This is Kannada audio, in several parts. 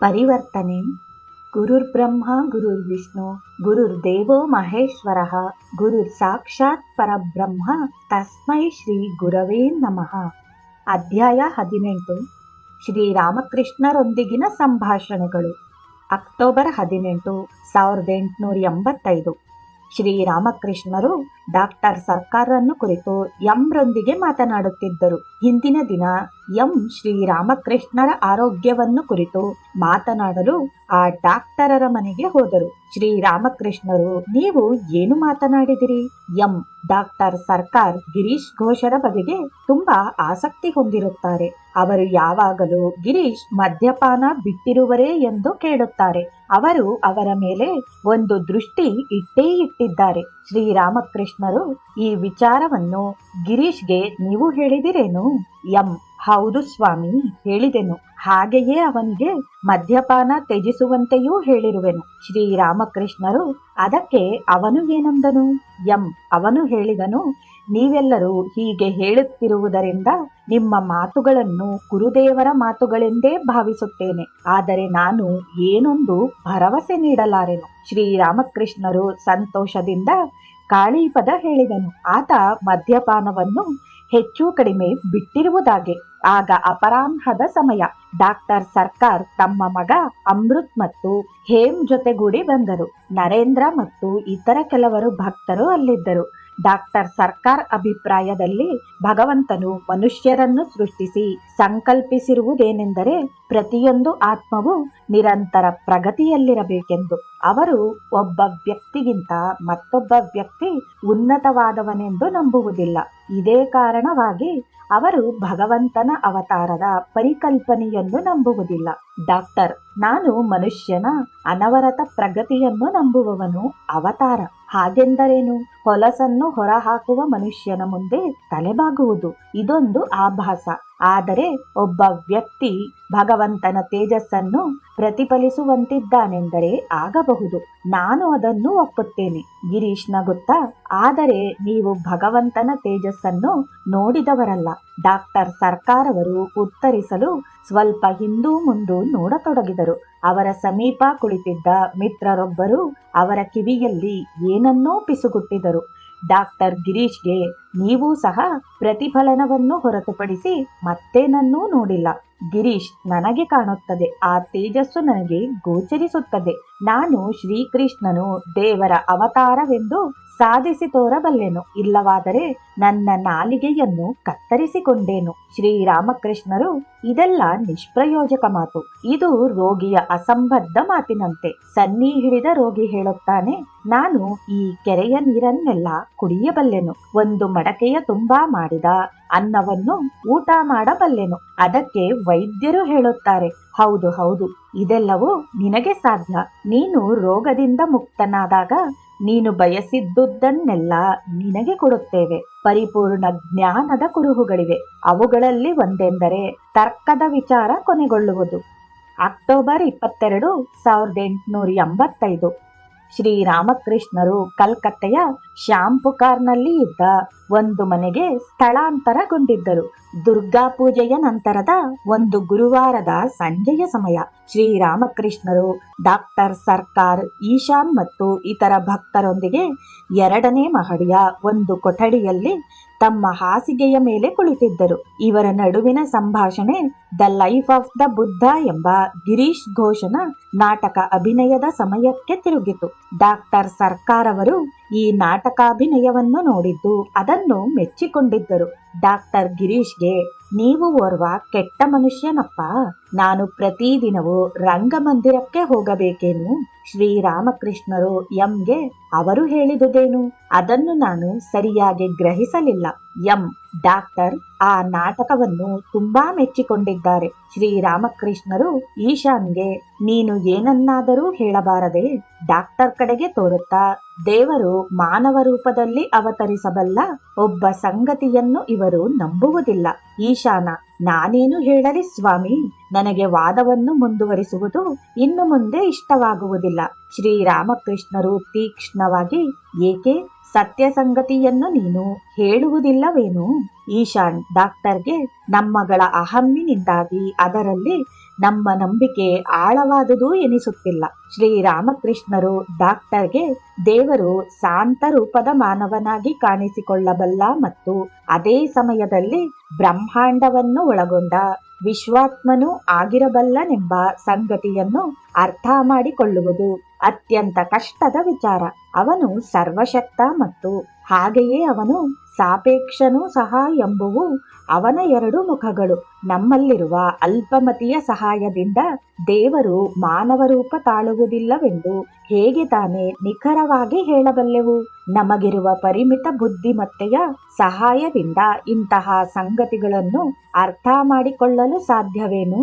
ಪರಿವರ್ತನೆ. ಗುರುರ್ಬ್ರಹ್ಮ ಗುರುರ್ವಿಷ್ಣು ಗುರುರ್ದೇವೋ ಮಹೇಶ್ವರಃ ಗುರುರ್ ಸಾಕ್ಷಾತ್ ಪರಬ್ರಹ್ಮ ತಸ್ಮೈ ಶ್ರೀ ಗುರವೇ ನಮಃ. ಅಧ್ಯಾಯ 18. ಶ್ರೀರಾಮಕೃಷ್ಣರೊಂದಿಗಿನ ಸಂಭಾಷಣೆಗಳು. ಅಕ್ಟೋಬರ್ 18, 1885. ಶ್ರೀರಾಮಕೃಷ್ಣರು ಡಾಕ್ಟರ್ ಸರ್ಕಾರನ್ನು ಕುರಿತು ಎಂರೊಂದಿಗೆ ಮಾತನಾಡುತ್ತಿದ್ದರು. ಹಿಂದಿನ ದಿನ ಎಂ ಶ್ರೀರಾಮಕೃಷ್ಣರ ಆರೋಗ್ಯವನ್ನು ಕುರಿತು ಮಾತನಾಡಲು ಆ ಡಾಕ್ಟರರ ಮನೆಗೆ ಹೋದರು. ಶ್ರೀರಾಮಕೃಷ್ಣರು, ನೀವು ಏನು ಮಾತನಾಡಿದಿರಿ? ಎಂ ಡಾಕ್ಟರ್ ಸರ್ಕಾರ್ ಗಿರೀಶ್ ಘೋಷರ ಬಗೆಗೆ ತುಂಬಾ ಆಸಕ್ತಿ ಹೊಂದಿರುತ್ತಾರೆ. ಅವರು ಯಾವಾಗಲೂ ಗಿರೀಶ್ ಮದ್ಯಪಾನ ಬಿಟ್ಟಿರುವರೇ ಎಂದು ಕೇಳುತ್ತಾರೆ. ಅವರು ಅವರ ಮೇಲೆ ಒಂದು ದೃಷ್ಟಿ ಇಟ್ಟೇ ಇಟ್ಟಿದ್ದಾರೆ. ಶ್ರೀರಾಮಕೃಷ್ಣರು ಈ ವಿಚಾರವನ್ನು ಗಿರೀಶ್ಗೆ ನೀವು ಹೇಳಿದಿರೇನು? ಎಂ ಹೌದು ಸ್ವಾಮಿ, ಹೇಳಿದೆನು. ಹಾಗೆಯೇ ಅವನಿಗೆ ಮದ್ಯಪಾನ ತ್ಯಜಿಸುವಂತೆಯೂ ಹೇಳಿರುವೆನು. ಶ್ರೀರಾಮಕೃಷ್ಣರು, ಅದಕ್ಕೆ ಅವನು ಏನಂದನು? ಎಂ ಅವನು ಹೇಳಿದನು, ನೀವೆಲ್ಲರೂ ಹೀಗೆ ಹೇಳುತ್ತಿರುವುದರಿಂದ ನಿಮ್ಮ ಮಾತುಗಳನ್ನು ಗುರುದೇವರ ಮಾತುಗಳೆಂದೇ ಭಾವಿಸುತ್ತೇನೆ. ಆದರೆ ನಾನು ಏನೊಂದು ಭರವಸೆ ನೀಡಲಾರೆನು. ಶ್ರೀರಾಮಕೃಷ್ಣರು ಸಂತೋಷದಿಂದ ಕಾಳೀಪದ ಹೇಳಿದನು. ಆತ ಮದ್ಯಪಾನವನ್ನು ಹೆಚ್ಚು ಕಡಿಮೆ ಬಿಟ್ಟಿರುವುದಾಗೆ. ಆಗ ಅಪರಾಹ್ನದ ಸಮಯ. ಡಾಕ್ಟರ್ ಸರ್ಕಾರ್ ತಮ್ಮ ಮಗ ಅಮೃತ್ ಮತ್ತು ಹೇಮ್ ಜೊತೆಗೂಡಿ ಬಂದರು. ನರೇಂದ್ರ ಮತ್ತು ಇತರ ಕೆಲವರು ಭಕ್ತರು ಅಲ್ಲಿದ್ದರು. ಡಾಕ್ಟರ್ ಸರ್ಕಾರ್ ಅಭಿಪ್ರಾಯದಲ್ಲಿ ಭಗವಂತನು ಮನುಷ್ಯರನ್ನು ಸೃಷ್ಟಿಸಿ ಸಂಕಲ್ಪಿಸಿರುವುದೇನೆಂದರೆ ಪ್ರತಿಯೊಂದು ಆತ್ಮವು ನಿರಂತರ ಪ್ರಗತಿಯಲ್ಲಿರಬೇಕೆಂದು. ಅವರು ಒಬ್ಬ ವ್ಯಕ್ತಿಗಿಂತ ಮತ್ತೊಬ್ಬ ವ್ಯಕ್ತಿ ಉನ್ನತವಾದವನೆಂದು ನಂಬುವುದಿಲ್ಲ. ಇದೇ ಕಾರಣವಾಗಿ ಅವರು ಭಗವಂತನ ಅವತಾರದ ಪರಿಕಲ್ಪನೆಯನ್ನು ನಂಬುವುದಿಲ್ಲ. ಡಾಕ್ಟರ್, ನಾನು ಮನುಷ್ಯನ ಅನವರತ ಪ್ರಗತಿಯನ್ನು ನಂಬುವವನು. ಅವತಾರ ಹಾಗೆಂದರೇನು? ಹೊಲಸನ್ನು ಹೊರಹಾಕುವ ಮನುಷ್ಯನ ಮುಂದೆ ತಲೆಬಾಗುವುದು ಇದೊಂದು ಆಭಾಸ. ಆದರೆ ಒಬ್ಬ ವ್ಯಕ್ತಿ ಭಗವಂತನ ತೇಜಸ್ಸನ್ನು ಪ್ರತಿಫಲಿಸುವಂತಿದ್ದಾನೆಂದರೆ ಆಗಬಹುದು. ನಾನು ಅದನ್ನು ಒಪ್ಪುತ್ತೇನೆ. ಗಿರೀಶ್ ನಗುತ್ತಾ, ಆದರೆ ನೀವು ಭಗವಂತನ ತೇಜಸ್ಸನ್ನು ನೋಡಿದವರಲ್ಲ. ಡಾಕ್ಟರ್ ಸರ್ಕಾರ್ ಅವರು ಉತ್ತರಿಸಲು ಸ್ವಲ್ಪ ಹಿಂದೂ ಮುಂದೂ ನೋಡತೊಡಗಿದರು. ಅವರ ಸಮೀಪ ಕುಳಿತಿದ್ದ ಮಿತ್ರರೊಬ್ಬರು ಅವರ ಕಿವಿಯಲ್ಲಿ ಏನನ್ನೋ ಪಿಸುಗುಟ್ಟಿದರು. ಡಾಕ್ಟರ್ ಗಿರೀಶ್ಗೆ, ನೀವು ಸಹ ಪ್ರತಿಫಲನವನ್ನು ಹೊರತುಪಡಿಸಿ ಮತ್ತೇನನ್ನೂ ನೋಡಿಲ್ಲ. ಗಿರೀಶ್, ನನಗೆ ಕಾಣುತ್ತದೆ. ಆ ತೇಜಸ್ಸು ನನಗೆ ಗೋಚರಿಸುತ್ತದೆ. ನಾನು ಶ್ರೀಕೃಷ್ಣನು ದೇವರ ಅವತಾರವೆಂದು ಸಾಧಿಸಿ ತೋರಬಲ್ಲೆನು. ಇಲ್ಲವಾದರೆ ನನ್ನ ನಾಲಿಗೆಯನ್ನು ಕತ್ತರಿಸಿಕೊಂಡೇನು. ಶ್ರೀರಾಮಕೃಷ್ಣರು, ಇದೆಲ್ಲ ನಿಷ್ಪ್ರಯೋಜಕ ಮಾತು. ಇದು ರೋಗಿಯ ಅಸಂಬದ್ಧ ಮಾತಿನಂತೆ. ಸನ್ನಿ ಹಿಡಿದ ರೋಗಿ ಹೇಳುತ್ತಾನೆ, ನಾನು ಈ ಕೆರೆಯ ನೀರನ್ನೆಲ್ಲ ಕುಡಿಯಬಲ್ಲೆನು. ಒಂದು ಮಡಕೆಯ ತುಂಬಾ ಮಾಡಿದ ಅನ್ನವನ್ನು ಊಟ ಮಾಡಬಲ್ಲೆನು. ಅದಕ್ಕೆ ವೈದ್ಯರು ಹೇಳುತ್ತಾರೆ, ಹೌದು ಹೌದು, ಇದೆಲ್ಲವೂ ನಿನಗೆ ಸಾಧ್ಯ. ನೀನು ರೋಗದಿಂದ ಮುಕ್ತನಾದಾಗ ನೀನು ಬಯಸಿದ್ದುದನ್ನೆಲ್ಲ ನಿನಗೆ ಕೊಡುತ್ತೇವೆ. ಪರಿಪೂರ್ಣ ಜ್ಞಾನದ ಕುರುಹುಗಳಿವೆ. ಅವುಗಳಲ್ಲಿ ಒಂದೆಂದರೆ ತರ್ಕದ ವಿಚಾರ ಕೊನೆಗೊಳ್ಳುವುದು. ಅಕ್ಟೋಬರ್ 22, 1885. ಶ್ರೀರಾಮಕೃಷ್ಣರು ಕಲ್ಕತ್ತೆಯ ಶ್ಯಾಂಪುಕಾರ್ನಲ್ಲಿ ಇದ್ದ ಒಂದು ಮನೆಗೆ ಸ್ಥಳಾಂತರಗೊಂಡಿದ್ದರು. ದುರ್ಗಾ ಪೂಜೆಯ ನಂತರದ ಒಂದು ಗುರುವಾರದ ಸಂಜೆಯ ಸಮಯ. ಶ್ರೀರಾಮಕೃಷ್ಣರು ಡಾಕ್ಟರ್ ಸರ್ಕಾರ್, ಈಶಾನ್ ಮತ್ತು ಇತರ ಭಕ್ತರೊಂದಿಗೆ 2ನೇ ಮಹಡಿಯ ಒಂದು ಕೊಠಡಿಯಲ್ಲಿ ತಮ್ಮ ಹಾಸಿಗೆಯ ಮೇಲೆ ಕುಳಿತಿದ್ದರು. ಇವರ ನಡುವಿನ ಸಂಭಾಷಣೆ the life of the Buddha ಎಂಬ ಗಿರೀಶ್ ಘೋಷನ ನಾಟಕ ಅಭಿನಯದ ಸಮಯಕ್ಕೆ ತಿರುಗಿತು. ಡಾಕ್ಟರ್ ಸರ್ಕಾರ್ ಅವರು ಈ ನಾಟಕಾಭಿನಯವನ್ನು ನೋಡಿದ್ದು ಅದನ್ನು ಮೆಚ್ಚಿಕೊಂಡಿದ್ದರು. ಡಾಕ್ಟರ್ ಗಿರೀಶ್ಗೆ, ನೀವು ಓರ್ವ ಕೆಟ್ಟ ಮನುಷ್ಯನಪ್ಪ. ನಾನು ಪ್ರತಿದಿನವೂ ರಂಗಮಂದಿರಕ್ಕೆ ಹೋಗಬೇಕೇನು? ಶ್ರೀರಾಮಕೃಷ್ಣರು ಎಂಗೆ, ಅವರು ಹೇಳಿದುದೇನು? ಅದನ್ನು ನಾನು ಸರಿಯಾಗಿ ಗ್ರಹಿಸಲಿಲ್ಲ. ಎಂ ಡಾಕ್ಟರ್ ಆ ನಾಟಕವನ್ನು ತುಂಬಾ ಮೆಚ್ಚಿಕೊಂಡಿದ್ದಾರೆ. ಶ್ರೀರಾಮಕೃಷ್ಣರು ಈಶಾನ್ಗೆ, ನೀನು ಏನನ್ನಾದರೂ ಹೇಳಬಾರದೆ? ಡಾಕ್ಟರ್ ಕಡೆಗೆ ತೋರುತ್ತಾ, ದೇವರು ಮಾನವ ರೂಪದಲ್ಲಿ ಅವತರಿಸಬಲ್ಲ ಒಬ್ಬ ಸಂಗತಿಯನ್ನು ಇವರು ನಂಬುವುದಿಲ್ಲ. ಈಶಾನ, ನಾನೇನು ಹೇಳಲಿ ಸ್ವಾಮಿ? ನನಗೆ ವಾದವನ್ನು ಮುಂದುವರಿಸುವುದು ಇನ್ನು ಮುಂದೆ ಇಷ್ಟವಾಗುವುದಿಲ್ಲ. ಶ್ರೀರಾಮಕೃಷ್ಣರು ತೀಕ್ಷ್ಣವಾಗಿ, ಏಕೆ? ಸತ್ಯ ಸಂಗತಿಯನ್ನು ನೀನು ಹೇಳುವುದಿಲ್ಲವೇನು? ಈಶಾನ್ ಡಾಕ್ಟರ್ಗೆ, ನಮ್ಮಗಳ ಅಹಮ್ಮಿನಿಂದಾಗಿ ಅದರಲ್ಲಿ ನಮ್ಮ ನಂಬಿಕೆ ಆಳವಾದುದು ಎನಿಸುತ್ತಿಲ್ಲ. ಶ್ರೀರಾಮಕೃಷ್ಣರು ಡಾಕ್ಟರ್ಗೆ ದೇವರು ಶಾಂತ ರೂಪದ ಮಾನವನಾಗಿ ಕಾಣಿಸಿಕೊಳ್ಳಬಲ್ಲ ಮತ್ತು ಅದೇ ಸಮಯದಲ್ಲಿ ಬ್ರಹ್ಮಾಂಡವನ್ನು ಒಳಗೊಂಡ ವಿಶ್ವಾತ್ಮನೂ ಆಗಿರಬಲ್ಲನೆಂಬ ಸಂಗತಿಯನ್ನು ಅರ್ಥ ಮಾಡಿಕೊಳ್ಳುವುದು ಅತ್ಯಂತ ಕಷ್ಟದ ವಿಚಾರ. ಅವನು ಸರ್ವಶಕ್ತ ಮತ್ತು ಹಾಗೆಯೇ ಅವನು ಸಾಪೇಕ್ಷನೂ ಸಹ ಎಂಬುವು ಅವನ ಎರಡು ಮುಖಗಳು. ನಮ್ಮಲ್ಲಿರುವ ಅಲ್ಪಮತಿಯ ಸಹಾಯದಿಂದ ದೇವರು ಮಾನವ ರೂಪ ತಾಳುವುದಿಲ್ಲವೆಂದು ಹೇಗೆ ತಾನೇ ನಿಖರವಾಗಿ ಹೇಳಬಲ್ಲೆವು? ನಮಗಿರುವ ಪರಿಮಿತ ಬುದ್ಧಿಮತ್ತೆಯ ಸಹಾಯದಿಂದ ಇಂತಹ ಸಂಗತಿಗಳನ್ನು ಅರ್ಥ ಮಾಡಿಕೊಳ್ಳಲು ಸಾಧ್ಯವೇನು?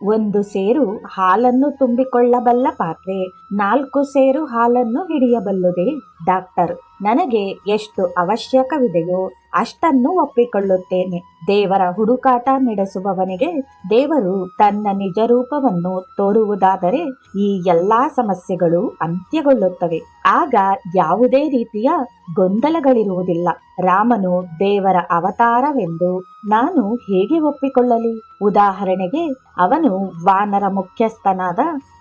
1 ಸೇರು ಹಾಲನ್ನು ತುಂಬಿಕೊಳ್ಳಬಲ್ಲ ಪಾತ್ರೆ 4 ಸೇರು ಹಾಲನ್ನು ಹಿಡಿಯಬಲ್ಲುದೇ? ಡಾಕ್ಟರ್: ನನಗೆ ಎಷ್ಟು ಅವಶ್ಯಕವಿದೆಯೋ ಅಷ್ಟನ್ನು ಒಪ್ಪಿಕೊಳ್ಳುತ್ತೇನೆ. ದೇವರ ಹುಡುಕಾಟ ನಡೆಸುವವನಿಗೆ ದೇವರು ತನ್ನ ನಿಜ ರೂಪವನ್ನು ತೋರುವುದಾದರೆ ಈ ಎಲ್ಲಾ ಸಮಸ್ಯೆಗಳು ಅಂತ್ಯಗೊಳ್ಳುತ್ತವೆ. ಆಗ ಯಾವುದೇ ರೀತಿಯ ಗೊಂದಲಗಳಿರುವುದಿಲ್ಲ. ರಾಮನು ದೇವರ ಅವತಾರವೆಂದು ನಾನು ಹೇಗೆ ಒಪ್ಪಿಕೊಳ್ಳಲಿ? ಉದಾಹರಣೆಗೆ, ಅವನು ವಾನರ ಮುಖ್ಯಸ್ಥನಾದ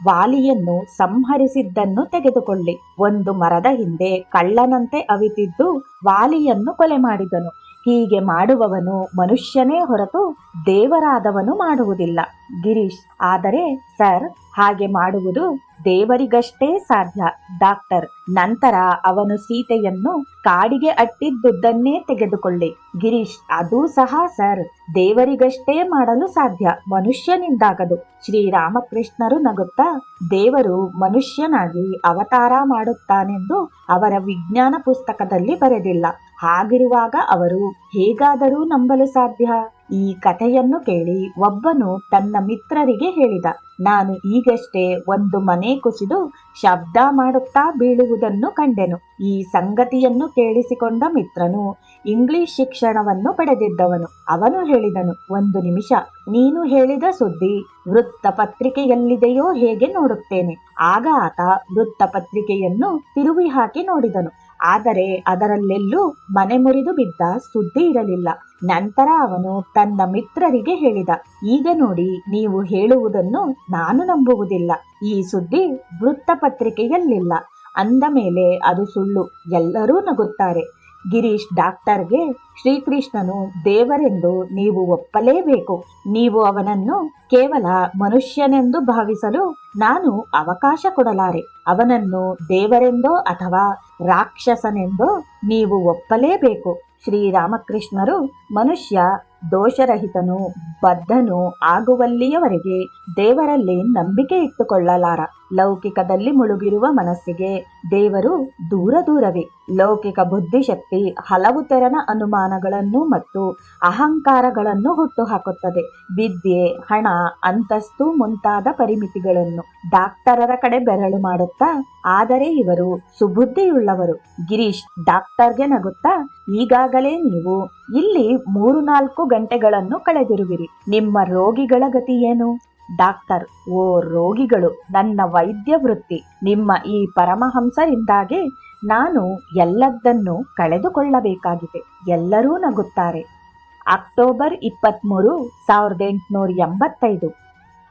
ವಾಲಿಯನ್ನು ಸಂಹರಿಸಿದ್ದನ್ನು ತೆಗೆದುಕೊಳ್ಳಿ. ಒಂದು ಮರದ ಹಿಂದೆ ಕಳ್ಳನಂತೆ ಅವಿತಿದ್ದು ವಾಲಿಯನ್ನು ಕೊಲೆ ಮಾಡಿದನು. ಹೀಗೆ ಮಾಡುವವನು ಮನುಷ್ಯನೇ ಹೊರತು ದೇವರಾದವನು ಮಾಡುವುದಿಲ್ಲ. ಗಿರೀಶ್: ಆದರೆ ಸರ್, ಹಾಗೆ ಮಾಡುವುದು ದೇವರಿಗಷ್ಟೇ ಸಾಧ್ಯ. ಡಾಕ್ಟರ್: ನಂತರ ಅವನು ಸೀತೆಯನ್ನು ಕಾಡಿಗೆ ಅಟ್ಟಿದ್ದುದನ್ನೇ ತೆಗೆದುಕೊಳ್ಳಿ. ಗಿರೀಶ್: ಅದೂ ಸಹ ಸರ್, ದೇವರಿಗಷ್ಟೇ ಮಾಡಲು ಸಾಧ್ಯ, ಮನುಷ್ಯನಿಂದಾಗದು. ಶ್ರೀರಾಮಕೃಷ್ಣರು ನಗುತ್ತಾ, ದೇವರು ಮನುಷ್ಯನಾಗಿ ಅವತಾರ ಮಾಡುತ್ತಾನೆಂದು ಅವರ ವಿಜ್ಞಾನ ಪುಸ್ತಕದಲ್ಲಿ ಬರೆದಿಲ್ಲ. ಹಾಗಿರುವಾಗ ಅವರು ಹೇಗಾದರೂ ನಂಬಲು ಸಾಧ್ಯ? ಈ ಕಥೆಯನ್ನು ಕೇಳಿ ಒಬ್ಬನು ತನ್ನ ಮಿತ್ರರಿಗೆ ಹೇಳಿದ, ನಾನು ಈಗಷ್ಟೇ ಒಂದು ಮನೆ ಕುಸಿದು ಶಬ್ದ ಮಾಡುತ್ತಾ ಬೀಳುವುದನ್ನು ಕಂಡೆನು. ಈ ಸಂಗತಿಯನ್ನು ಕೇಳಿಸಿಕೊಂಡ ಮಿತ್ರನು ಇಂಗ್ಲಿಷ್ ಶಿಕ್ಷಣವನ್ನು ಪಡೆದಿದ್ದವನು. ಅವನು ಹೇಳಿದನು, 1 ನಿಮಿಷ, ನೀನು ಹೇಳಿದ ಸುದ್ದಿ ವೃತ್ತಪತ್ರಿಕೆಯಲ್ಲಿದೆಯೋ ಹೇಗೆ ನೋಡುತ್ತೇನೆ. ಆಗ ಆತ ವೃತ್ತಪತ್ರಿಕೆಯನ್ನು ತಿರುವಿ ಹಾಕಿ ನೋಡಿದನು. ಆದರೆ ಅದರಲ್ಲೆಲ್ಲೂ ಮನೆ ಮುರಿದು ಬಿದ್ದ ಸುದ್ದಿ ಇರಲಿಲ್ಲ. ನಂತರ ಅವನು ತನ್ನ ಮಿತ್ರರಿಗೆ ಹೇಳಿದ, ಈಗ ನೋಡಿ, ನೀವು ಹೇಳುವುದನ್ನು ನಾನು ನಂಬುವುದಿಲ್ಲ. ಈ ಸುದ್ದಿ ವೃತ್ತಪತ್ರಿಕೆಯಲ್ಲಿಲ್ಲ. ಅಂದ ಮೇಲೆ ಅದು ಸುಳ್ಳು. ಎಲ್ಲರೂ ನಗುತ್ತಾರೆ. ಗಿರೀಶ್ ಡಾಕ್ಟರ್ಗೆ, ಶ್ರೀಕೃಷ್ಣನು ದೇವರೆಂದು ನೀವು ಒಪ್ಪಲೇಬೇಕು. ನೀವು ಅವನನ್ನು ಕೇವಲ ಮನುಷ್ಯನೆಂದು ಭಾವಿಸಲು ನಾನು ಅವಕಾಶ ಕೊಡಲಾರೆ. ಅವನನ್ನು ದೇವರೆಂದೋ ಅಥವಾ ರಾಕ್ಷಸನೆಂದೋ ನೀವು ಒಪ್ಪಲೇಬೇಕು. ಶ್ರೀರಾಮಕೃಷ್ಣರು ಮನುಷ್ಯ ದೋಷರಹಿತನು ಬದ್ಧನು ಆಗುವಲ್ಲಿಯವರೆಗೆ ದೇವರಲ್ಲಿ ನಂಬಿಕೆ ಇಟ್ಟುಕೊಳ್ಳಲಾರ. ಲೌಕಿಕದಲ್ಲಿ ಮುಳುಗಿರುವ ಮನಸ್ಸಿಗೆ ದೇವರು ದೂರವೇ. ಲೌಕಿಕ ಬುದ್ಧಿಶಕ್ತಿ ಹಲವು ತೆರನ ಅನುಮಾನಗಳನ್ನು ಮತ್ತು ಅಹಂಕಾರಗಳನ್ನು ಹುಟ್ಟುಹಾಕುತ್ತದೆ. ವಿದ್ಯೆ, ಹಣ, ಅಂತಸ್ತು ಮುಂತಾದ ಪರಿಮಿತಿಗಳನ್ನು ಡಾಕ್ಟರರ ಕಡೆ ಬೆರಳು ಮಾಡುತ್ತಾ, ಆದರೆ ಇವರು ಸುಬುದ್ಧಿಯುಳ್ಳವರು. ಗಿರೀಶ್ ಡಾಕ್ಟರ್ಗೆ ನಗುತ್ತಾ, ಈಗಾಗಲೇ ನೀವು ಇಲ್ಲಿ 3-4 ಗಂಟೆಗಳನ್ನು ಕಳೆದಿರುವಿರಿ. ನಿಮ್ಮ ರೋಗಿಗಳ ಗತಿ ಏನು? ಡಾಕ್ಟರ್: ಓ ರೋಗಿಗಳು, ನನ್ನ ವೈದ್ಯ ವೃತ್ತಿ ನಿಮ್ಮ ಈ ಪರಮಹಂಸರಿಂದಾಗಿ ನಾನು ಎಲ್ಲದನ್ನೂ ಕಳೆದುಕೊಳ್ಳಬೇಕಾಗಿದೆ. ಎಲ್ಲರೂ ನಗುತ್ತಾರೆ. ಅಕ್ಟೋಬರ್ 23, 1885.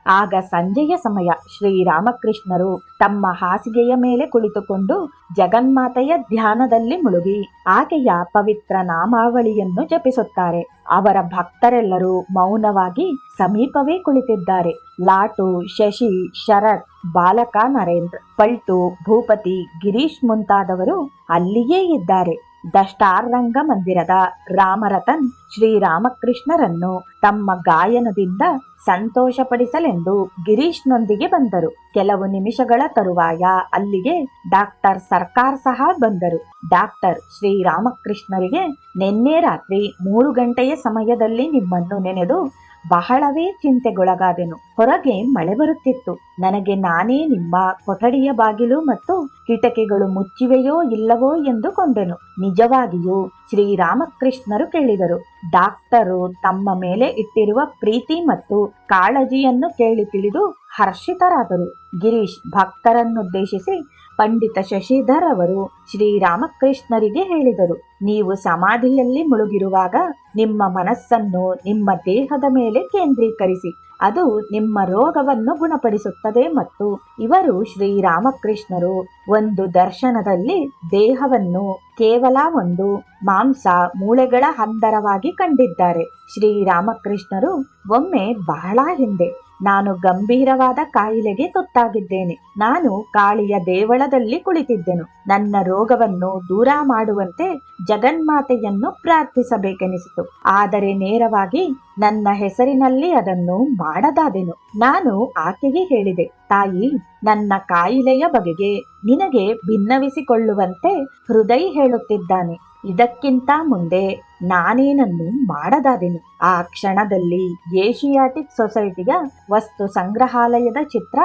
ಆಗ ಸಂಜೆಯ ಸಮಯ. ಶ್ರೀರಾಮಕೃಷ್ಣರು ತಮ್ಮ ಹಾಸಿಗೆಯ ಮೇಲೆ ಕುಳಿತುಕೊಂಡು ಜಗನ್ಮಾತೆಯ ಧ್ಯಾನದಲ್ಲಿ ಮುಳುಗಿ ಆಕೆಯ ಪವಿತ್ರ ನಾಮಾವಳಿಯನ್ನು ಜಪಿಸುತ್ತಾರೆ. ಅವರ ಭಕ್ತರೆಲ್ಲರೂ ಮೌನವಾಗಿ ಸಮೀಪವೇ ಕುಳಿತಿದ್ದಾರೆ. ಲಾಟು, ಶಶಿ, ಶರತ್, ಬಾಲಕ ನರೇಂದ್ರ, ಪಲ್ಟು, ಭೂಪತಿ, ಗಿರೀಶ್ ಮುಂತಾದವರು ಅಲ್ಲಿಯೇ ಇದ್ದಾರೆ. ದ ಸ್ಟಾರ್ ರಂಗ ಮಂದಿರದ ರಾಮರತನ್ ಶ್ರೀರಾಮಕೃಷ್ಣರನ್ನು ತಮ್ಮ ಗಾಯನದಿಂದ ಸಂತೋಷಪಡಿಸಲೆಂದು ಗಿರೀಶ್ನೊಂದಿಗೆ ಬಂದರು. ಕೆಲವು ನಿಮಿಷಗಳ ತರುವಾಯ ಅಲ್ಲಿಗೆ ಡಾಕ್ಟರ್ ಸರ್ಕಾರ್ ಸಹ ಬಂದರು. ಡಾಕ್ಟರ್ ಶ್ರೀರಾಮಕೃಷ್ಣರಿಗೆ, ನಿನ್ನೆ ರಾತ್ರಿ 3 ಗಂಟೆಯ ಸಮಯದಲ್ಲಿ ನಿಮ್ಮನ್ನು ನೆನೆದು ಬಹಳವೇ ಚಿಂತೆಗೊಳಗಾದೆನು. ಹೊರಗೆ ಮಳೆ ಬರುತ್ತಿತ್ತು. ನನಗೆ ನಾನೇ ನಿಮ್ಮ ಕೊಠಡಿಯ ಬಾಗಿಲು ಮತ್ತು ಕಿಟಕಿಗಳು ಮುಚ್ಚಿವೆಯೋ ಇಲ್ಲವೋ ಎಂದುಕೊಂಡೆನು. ನಿಜವಾಗಿಯೂ ಶ್ರೀರಾಮಕೃಷ್ಣರು ಕೇಳಿದರು. ಡಾಕ್ಟರು ತಮ್ಮ ಮೇಲೆ ಇಟ್ಟಿರುವ ಪ್ರೀತಿ ಮತ್ತು ಕಾಳಜಿಯನ್ನು ಕೇಳಿ ತಿಳಿದು ಹರ್ಷಿತರಾದರು. ಗಿರೀಶ್ ಭಕ್ತರನ್ನುದ್ದೇಶಿಸಿ ಪಂಡಿತ ಶಶಿಧರ್ ಅವರು ಶ್ರೀರಾಮಕೃಷ್ಣರಿಗೆ ಹೇಳಿದರು, ನೀವು ಸಮಾಧಿಯಲ್ಲಿ ಮುಳುಗಿರುವಾಗ ನಿಮ್ಮ ಮನಸ್ಸನ್ನು ನಿಮ್ಮ ದೇಹದ ಮೇಲೆ ಕೇಂದ್ರೀಕರಿಸಿ. ಅದು ನಿಮ್ಮ ರೋಗವನ್ನು ಗುಣಪಡಿಸುತ್ತದೆ. ಮತ್ತು ಇವರು ಶ್ರೀರಾಮಕೃಷ್ಣರು ಒಂದು ದರ್ಶನದಲ್ಲಿ ದೇಹವನ್ನು ಕೇವಲ ಒಂದು ಮಾಂಸ ಮೂಳೆಗಳ ಹಂದರವಾಗಿ ಕಂಡಿದ್ದಾರೆ. ಶ್ರೀರಾಮಕೃಷ್ಣರು ಒಮ್ಮೆ ಬಹಳ ಹಿಂದೆ ನಾನು ಗಂಭೀರವಾದ ಕಾಯಿಲೆಗೆ ತುತ್ತಾಗಿದ್ದೇನೆ. ನಾನು ಕಾಳಿಯ ದೇವಳದಲ್ಲಿ ಕುಳಿತಿದ್ದೆನು. ನನ್ನ ರೋಗವನ್ನು ದೂರ ಮಾಡುವಂತೆ ಜಗನ್ಮಾತೆಯನ್ನು ಪ್ರಾರ್ಥಿಸಬೇಕೆನಿಸಿತು. ಆದರೆ ನೇರವಾಗಿ ನನ್ನ ಹೆಸರಿನಲ್ಲಿ ಅದನ್ನು ಮಾಡದಾದೆನು. ನಾನು ಆಕೆಗೆ ಹೇಳಿದೆ, ತಾಯಿ, ನನ್ನ ಕಾಯಿಲೆಯ ಬಗೆಗೆ ನಿನಗೆ ಭಿನ್ನವಿಸಿಕೊಳ್ಳುವಂತೆ ಹೃದಯ ಹೇಳುತ್ತಿದ್ದಾನೆ. ಇದಕ್ಕಿಂತ ಮುಂದೆ ನಾನೇನನ್ನು ಮಾಡದಾದೆನು. ಆ ಕ್ಷಣದಲ್ಲಿ ಏಷಿಯಾಟಿಕ್ ಸೊಸೈಟಿಯ ವಸ್ತು ಸಂಗ್ರಹಾಲಯದ ಚಿತ್ರ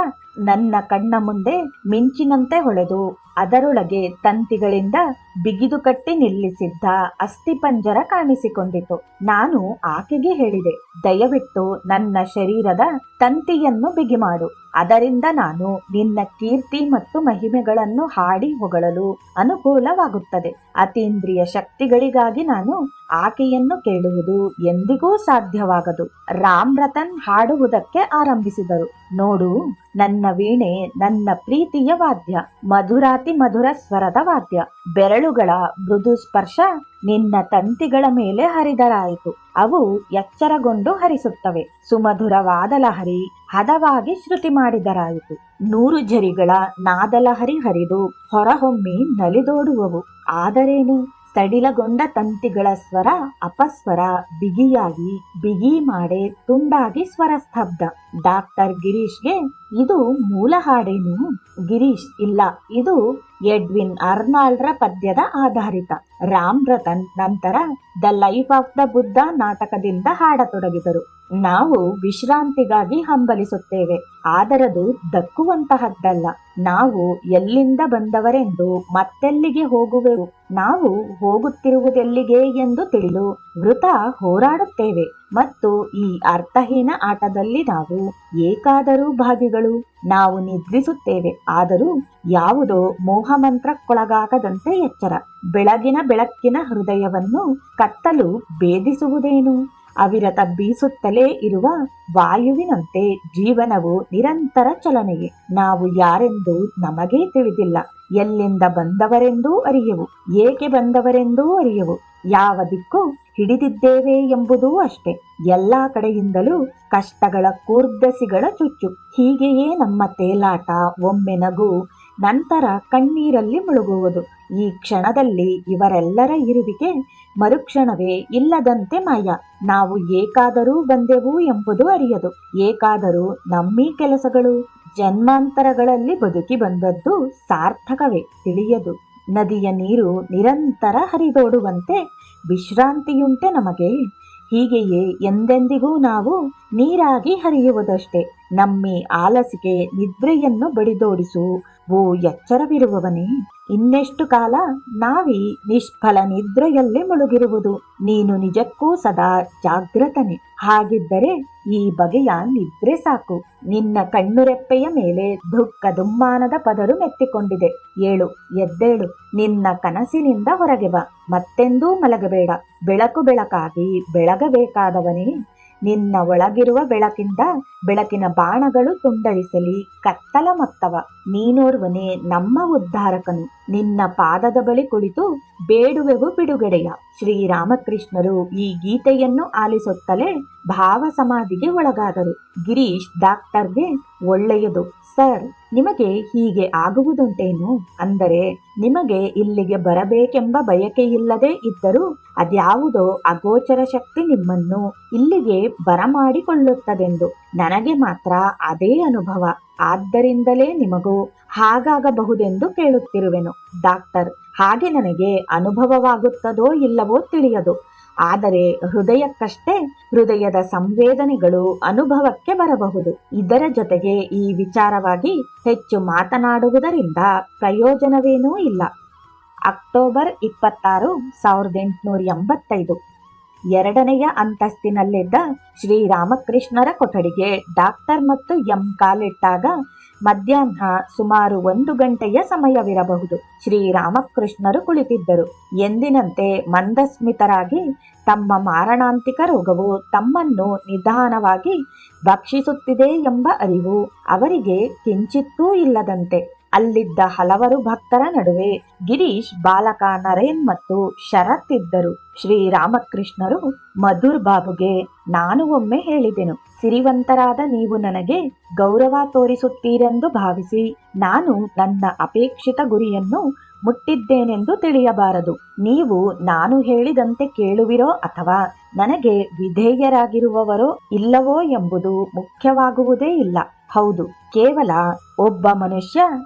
ನನ್ನ ಕಣ್ಣ ಮುಂದೆ ಮಿಂಚಿನಂತೆ ಹೊಳೆದು ಅದರೊಳಗೆ ತಂತಿಗಳಿಂದ ಬಿಗಿದು ಕಟ್ಟಿ ನಿಲ್ಲಿಸಿದ್ದ ಅಸ್ಥಿಪಂಜರ ಕಾಣಿಸಿಕೊಂಡಿತು. ನಾನು ಆಕೆಗೆ ಹೇಳಿದೆ, ದಯವಿಟ್ಟು ನನ್ನ ಶರೀರದ ತಂತಿಯನ್ನು ಬಿಗಿ ಮಾಡು. ಅದರಿಂದ ನಾನು ನಿನ್ನ ಕೀರ್ತಿ ಮತ್ತು ಮಹಿಮೆಗಳನ್ನು ಹಾಡಿ ಹೊಗಳಲು ಅನುಕೂಲವಾಗುತ್ತದೆ. ಅತೀಂದ್ರಿಯ ಶಕ್ತಿಗಳಿಗಾಗಿ ನಾನು ಆಕೆಯನ್ನು ಕೇಳುವುದು ಎಂದಿಗೂ ಸಾಧ್ಯವಾಗದು. ರಾಮ್ ರತನ್ ಹಾಡುವುದಕ್ಕೆ ಆರಂಭಿಸಿದರು. ನೋಡು, ನನ್ನ ವೀಣೆ ನನ್ನ ಪ್ರೀತಿಯ ವಾದ್ಯ, ಮಧುರಾತಿ ಮಧುರ ಸ್ವರದ ವಾದ್ಯ. ಬೆರಳುಗಳ ಮೃದು ಸ್ಪರ್ಶ ನಿನ್ನ ತಂತಿಗಳ ಮೇಲೆ ಹರಿದರಾಯಿತು. ಅವು ಎಚ್ಚರಗೊಂಡು ಹರಿಸುತ್ತವೆ. ಸುಮಧುರವಾದ ಲಹರಿ ಹದವಾಗಿ ಶ್ರುತಿ ಮಾಡಿದರಾಯಿತು. 100 ಝರಿಗಳ ನಾದಲಹರಿ ಹರಿದು ಹೊರಹೊಮ್ಮಿ ನಲಿದೋಡುವವು. ಆದರೇನು, ಸಡಿಲಗೊಂಡ ತಂತಿಗಳ ಸ್ವರ ಅಪಸ್ವರ ಬಿಗಿಯಾಗಿ, ಬಿಗಿ ಮಾಡೇ ತುಂಡಾಗಿ ಸ್ವರ ಸ್ತಬ್ಧ. ಡಾಕ್ಟರ್ ಗಿರೀಶ್ಗೆ ಇದು ಮೂಲ ಹಾಡೇನು? ಗಿರೀಶ್, ಇಲ್ಲ, ಇದು ಎಡ್ವಿನ್ ಅರ್ನಾಲ್ಡ್ರ ಪದ್ಯದ ಆಧಾರಿತ. ರಾಮ್ ರತನ್ ನಂತರ the life of the Buddha ನಾಟಕದಿಂದ ಹಾಡತೊಡಗಿದರು. ನಾವು ವಿಶ್ರಾಂತಿಗಾಗಿ ಹಂಬಲಿಸುತ್ತೇವೆ, ಆದರದು ದಕ್ಕುವಂತಹದ್ದಲ್ಲ. ನಾವು ಎಲ್ಲಿಂದ ಬಂದವರೆಂದು ಮತ್ತೆಲ್ಲಿಗೆ ಹೋಗುವೆವು, ನಾವು ಹೋಗುತ್ತಿರುವುದೆಲ್ಲಿಗೆ ಎಂದು ತಿಳಿದು ವೃಥ ಹೋರಾಡುತ್ತೇವೆ. ಮತ್ತು ಈ ಅರ್ಥಹೀನ ಆಟದಲ್ಲಿ ನಾವು ಏಕಾದರೂ ಭಾಗಿಗಳು. ನಾವು ನಿದ್ರಿಸುತ್ತೇವೆ, ಆದರೂ ಯಾವುದೋ ಮೋಹಮಂತ್ರಕ್ಕೊಳಗಾಗದಂತೆ ಎಚ್ಚರ. ಬೆಳಕಿನ ಹೃದಯವನ್ನು ಕತ್ತಲು ಭೇದಿಸುವುದೇನು? ಅವಿರತ ಬೀಸುತ್ತಲೇ ಇರುವ ವಾಯುವಿನಂತೆ ಜೀವನವು ನಿರಂತರ ಚಲನೆಯೇ. ನಾವು ಯಾರೆಂದು ನಮಗೇ ತಿಳಿದಿಲ್ಲ. ಎಲ್ಲಿಂದ ಬಂದವರೆಂದೂ ಅರಿಯವು, ಏಕೆ ಬಂದವರೆಂದೂ ಅರಿಯವು, ಯಾವ ದಿಕ್ಕು ಹಿಡಿದಿದ್ದೇವೆ ಎಂಬುದೂ ಅಷ್ಟೇ. ಎಲ್ಲಾ ಕಡೆಯಿಂದಲೂ ಕಷ್ಟಗಳ ಕೂರ್ದಸಿಗಳ ಚುಚ್ಚು. ಹೀಗೆಯೇ ನಮ್ಮ ತೇಲಾಟ. ಒಮ್ಮೆ ನಗು, ನಂತರ ಕಣ್ಣೀರಲ್ಲಿ ಮುಳುಗುವುದು. ಈ ಕ್ಷಣದಲ್ಲಿ ಇವರೆಲ್ಲರ ಇರುವಿಕೆ ಮರುಕ್ಷಣವೇ ಇಲ್ಲದಂತೆ ಮಾಯ. ನಾವು ಏಕಾದರೂ ಬಂದೆವು ಎಂಬುದು ಅರಿಯದು. ಏಕಾದರೂ ನಮ್ಮೀ ಕೆಲಸಗಳು ಜನ್ಮಾಂತರಗಳಲ್ಲಿ ಬದುಕಿ ಬಂದದ್ದು ಸಾರ್ಥಕವೇ ತಿಳಿಯದು. ನದಿಯ ನೀರು ನಿರಂತರ ಹರಿದೋಡುವಂತೆ ವಿಶ್ರಾಂತಿಯುಂಟೆ ನಮಗೆ? ಹೀಗೆಯೇ ಎಂದೆಂದಿಗೂ ನಾವು ನೀರಾಗಿ ಹರಿಯುವುದಷ್ಟೇ. ನಮ್ಮಿ ಆಲಸಿಕೆ ನಿದ್ರೆಯನ್ನು ಬಡಿದೋಡಿಸು. ಓ ಎಚ್ಚರವಿರುವವನೇ, ಇನ್ನೆಷ್ಟು ಕಾಲ ನಾವೀ ನಿಷ್ಫಲ ನಿದ್ರೆಯಲ್ಲಿ ಮುಳುಗಿರುವುದು? ನೀನು ನಿಜಕ್ಕೂ ಸದಾ ಜಾಗೃತನೇ. ಹಾಗಿದ್ದರೆ ಈ ಬಗೆಯ ನಿದ್ರೆ ಸಾಕು. ನಿನ್ನ ಕಣ್ಣುರೆಪ್ಪೆಯ ಮೇಲೆ ದುಃಖ ದುಮ್ಮಾನದ ಪದರು ಮೆತ್ತಿಕೊಂಡಿದೆ. ಏಳು, ಎದ್ದೇಳು. ನಿನ್ನ ಕನಸಿನಿಂದ ಹೊರಗೆ ಬಾ. ಮತ್ತೆಂದೂ ಮಲಗಬೇಡ. ಬೆಳಕಾಗಿ ಬೆಳಗಬೇಕಾದವನೇ, ನಿನ್ನ ಒಳಗಿರುವ ಬೆಳಕಿಂದ ಬೆಳಕಿನ ಬಾಣಗಳು ತುಂಡರಿಸಲಿ ಕತ್ತಲ ಮೊತ್ತವ. ನೀನೋರ್ವನೇ ನಮ್ಮ ಉದ್ಧಾರಕನು. ನಿನ್ನ ಪಾದದ ಬಳಿ ಕುಳಿತು ಬೇಡುವೆವು ಬಿಡುಗಡೆಯ. ಶ್ರೀರಾಮಕೃಷ್ಣರು ಈ ಗೀತೆಯನ್ನು ಆಲಿಸುತ್ತಲೇ ಭಾವ ಸಮಾಧಿಗೆ ಒಳಗಾದರು. ಗಿರೀಶ್ ಡಾಕ್ಟರ್ಗೆ, ಒಳ್ಳೆಯದು ಸರ್, ನಿಮಗೆ ಹೀಗೆ ಆಗುವುದುಂಟೇನು? ಅಂದರೆ ನಿಮಗೆ ಇಲ್ಲಿಗೆ ಬರಬೇಕೆಂಬ ಬಯಕೆಯಿಲ್ಲದೆ ಇದ್ದರೂ ಅದ್ಯಾವುದೋ ಅಗೋಚರ ಶಕ್ತಿ ನಿಮ್ಮನ್ನು ಇಲ್ಲಿಗೆ ಬರಮಾಡಿಕೊಳ್ಳುತ್ತದೆಂದು. ನನಗೆ ಮಾತ್ರ ಅದೇ ಅನುಭವ. ಆದ್ದರಿಂದಲೇ ನಿಮಗೂ ಹಾಗಾಗಬಹುದೆಂದು ಕೇಳುತ್ತಿರುವೆನು. ಡಾಕ್ಟರ್, ಹಾಗೆ ನನಗೆ ಅನುಭವವಾಗುತ್ತದೋ ಇಲ್ಲವೋ ತಿಳಿಯದು. ಆದರೆ ಹೃದಯಕ್ಕಷ್ಟೇ ಹೃದಯದ ಸಂವೇದನೆಗಳು ಅನುಭವಕ್ಕೆ ಬರಬಹುದು. ಇದರ ಜೊತೆಗೆ ಈ ವಿಚಾರವಾಗಿ ಹೆಚ್ಚು ಮಾತನಾಡುವುದರಿಂದ ಪ್ರಯೋಜನವೇನೂ ಇಲ್ಲ. ಅಕ್ಟೋಬರ್ 26, 1885. ಎರಡನೆಯ ಅಂತಸ್ತಿನಲ್ಲಿದ್ದ ಶ್ರೀರಾಮಕೃಷ್ಣರ ಕೊಠಡಿಗೆ ಡಾಕ್ಟರ್ ಮತ್ತು ಎಂ ಕಾಲಿಟ್ಟಾಗ ಮಧ್ಯಾಹ್ನ ಸುಮಾರು 1 ಗಂಟೆಯ ಸಮಯವಿರಬಹುದು. ಶ್ರೀರಾಮಕೃಷ್ಣರು ಕುಳಿತಿದ್ದರು. ಎಂದಿನಂತೆ ಮಂದಸ್ಮಿತರಾಗಿ. ತಮ್ಮ ಮಾರಣಾಂತಿಕ ರೋಗವು ತಮ್ಮನ್ನು ನಿಧಾನವಾಗಿ ಭಕ್ಷಿಸುತ್ತಿದೆ ಎಂಬ ಅರಿವು ಅವರಿಗೆ ಕಿಂಚಿತ್ತೂ ಇಲ್ಲದಂತೆ. ಅಲ್ಲಿದ್ದ ಹಲವರು ಭಕ್ತರ ನಡುವೆ ಗಿರೀಶ್, ಬಾಲಕ ನರೇನ್ ಮತ್ತು ಶರತ್ ಇದ್ದರು. ಶ್ರೀರಾಮಕೃಷ್ಣರು ಮಧುರ್ ಬಾಬುಗೆ, ನಾನು ಒಮ್ಮೆ ಹೇಳಿದೆನು, ಸಿರಿವಂತರಾದ ನೀವು ನನಗೆ ಗೌರವ ತೋರಿಸುತ್ತೀರೆಂದು ಭಾವಿಸಿ ನಾನು ನನ್ನ ಅಪೇಕ್ಷಿತ ಗುರಿಯನ್ನು ಮುಟ್ಟಿದ್ದೇನೆಂದು ತಿಳಿಯಬಾರದು. ನೀವು ನಾನು ಹೇಳಿದಂತೆ ಕೇಳುವಿರೋ ಅಥವಾ ನನಗೆ ವಿಧೇಯರಾಗಿರುವವರೋ ಇಲ್ಲವೋ ಎಂಬುದು ಮುಖ್ಯವಾಗುವುದೇ ಇಲ್ಲ. ಹೌದು, ಕೇವಲ ಒಬ್ಬ ಮನುಷ್ಯ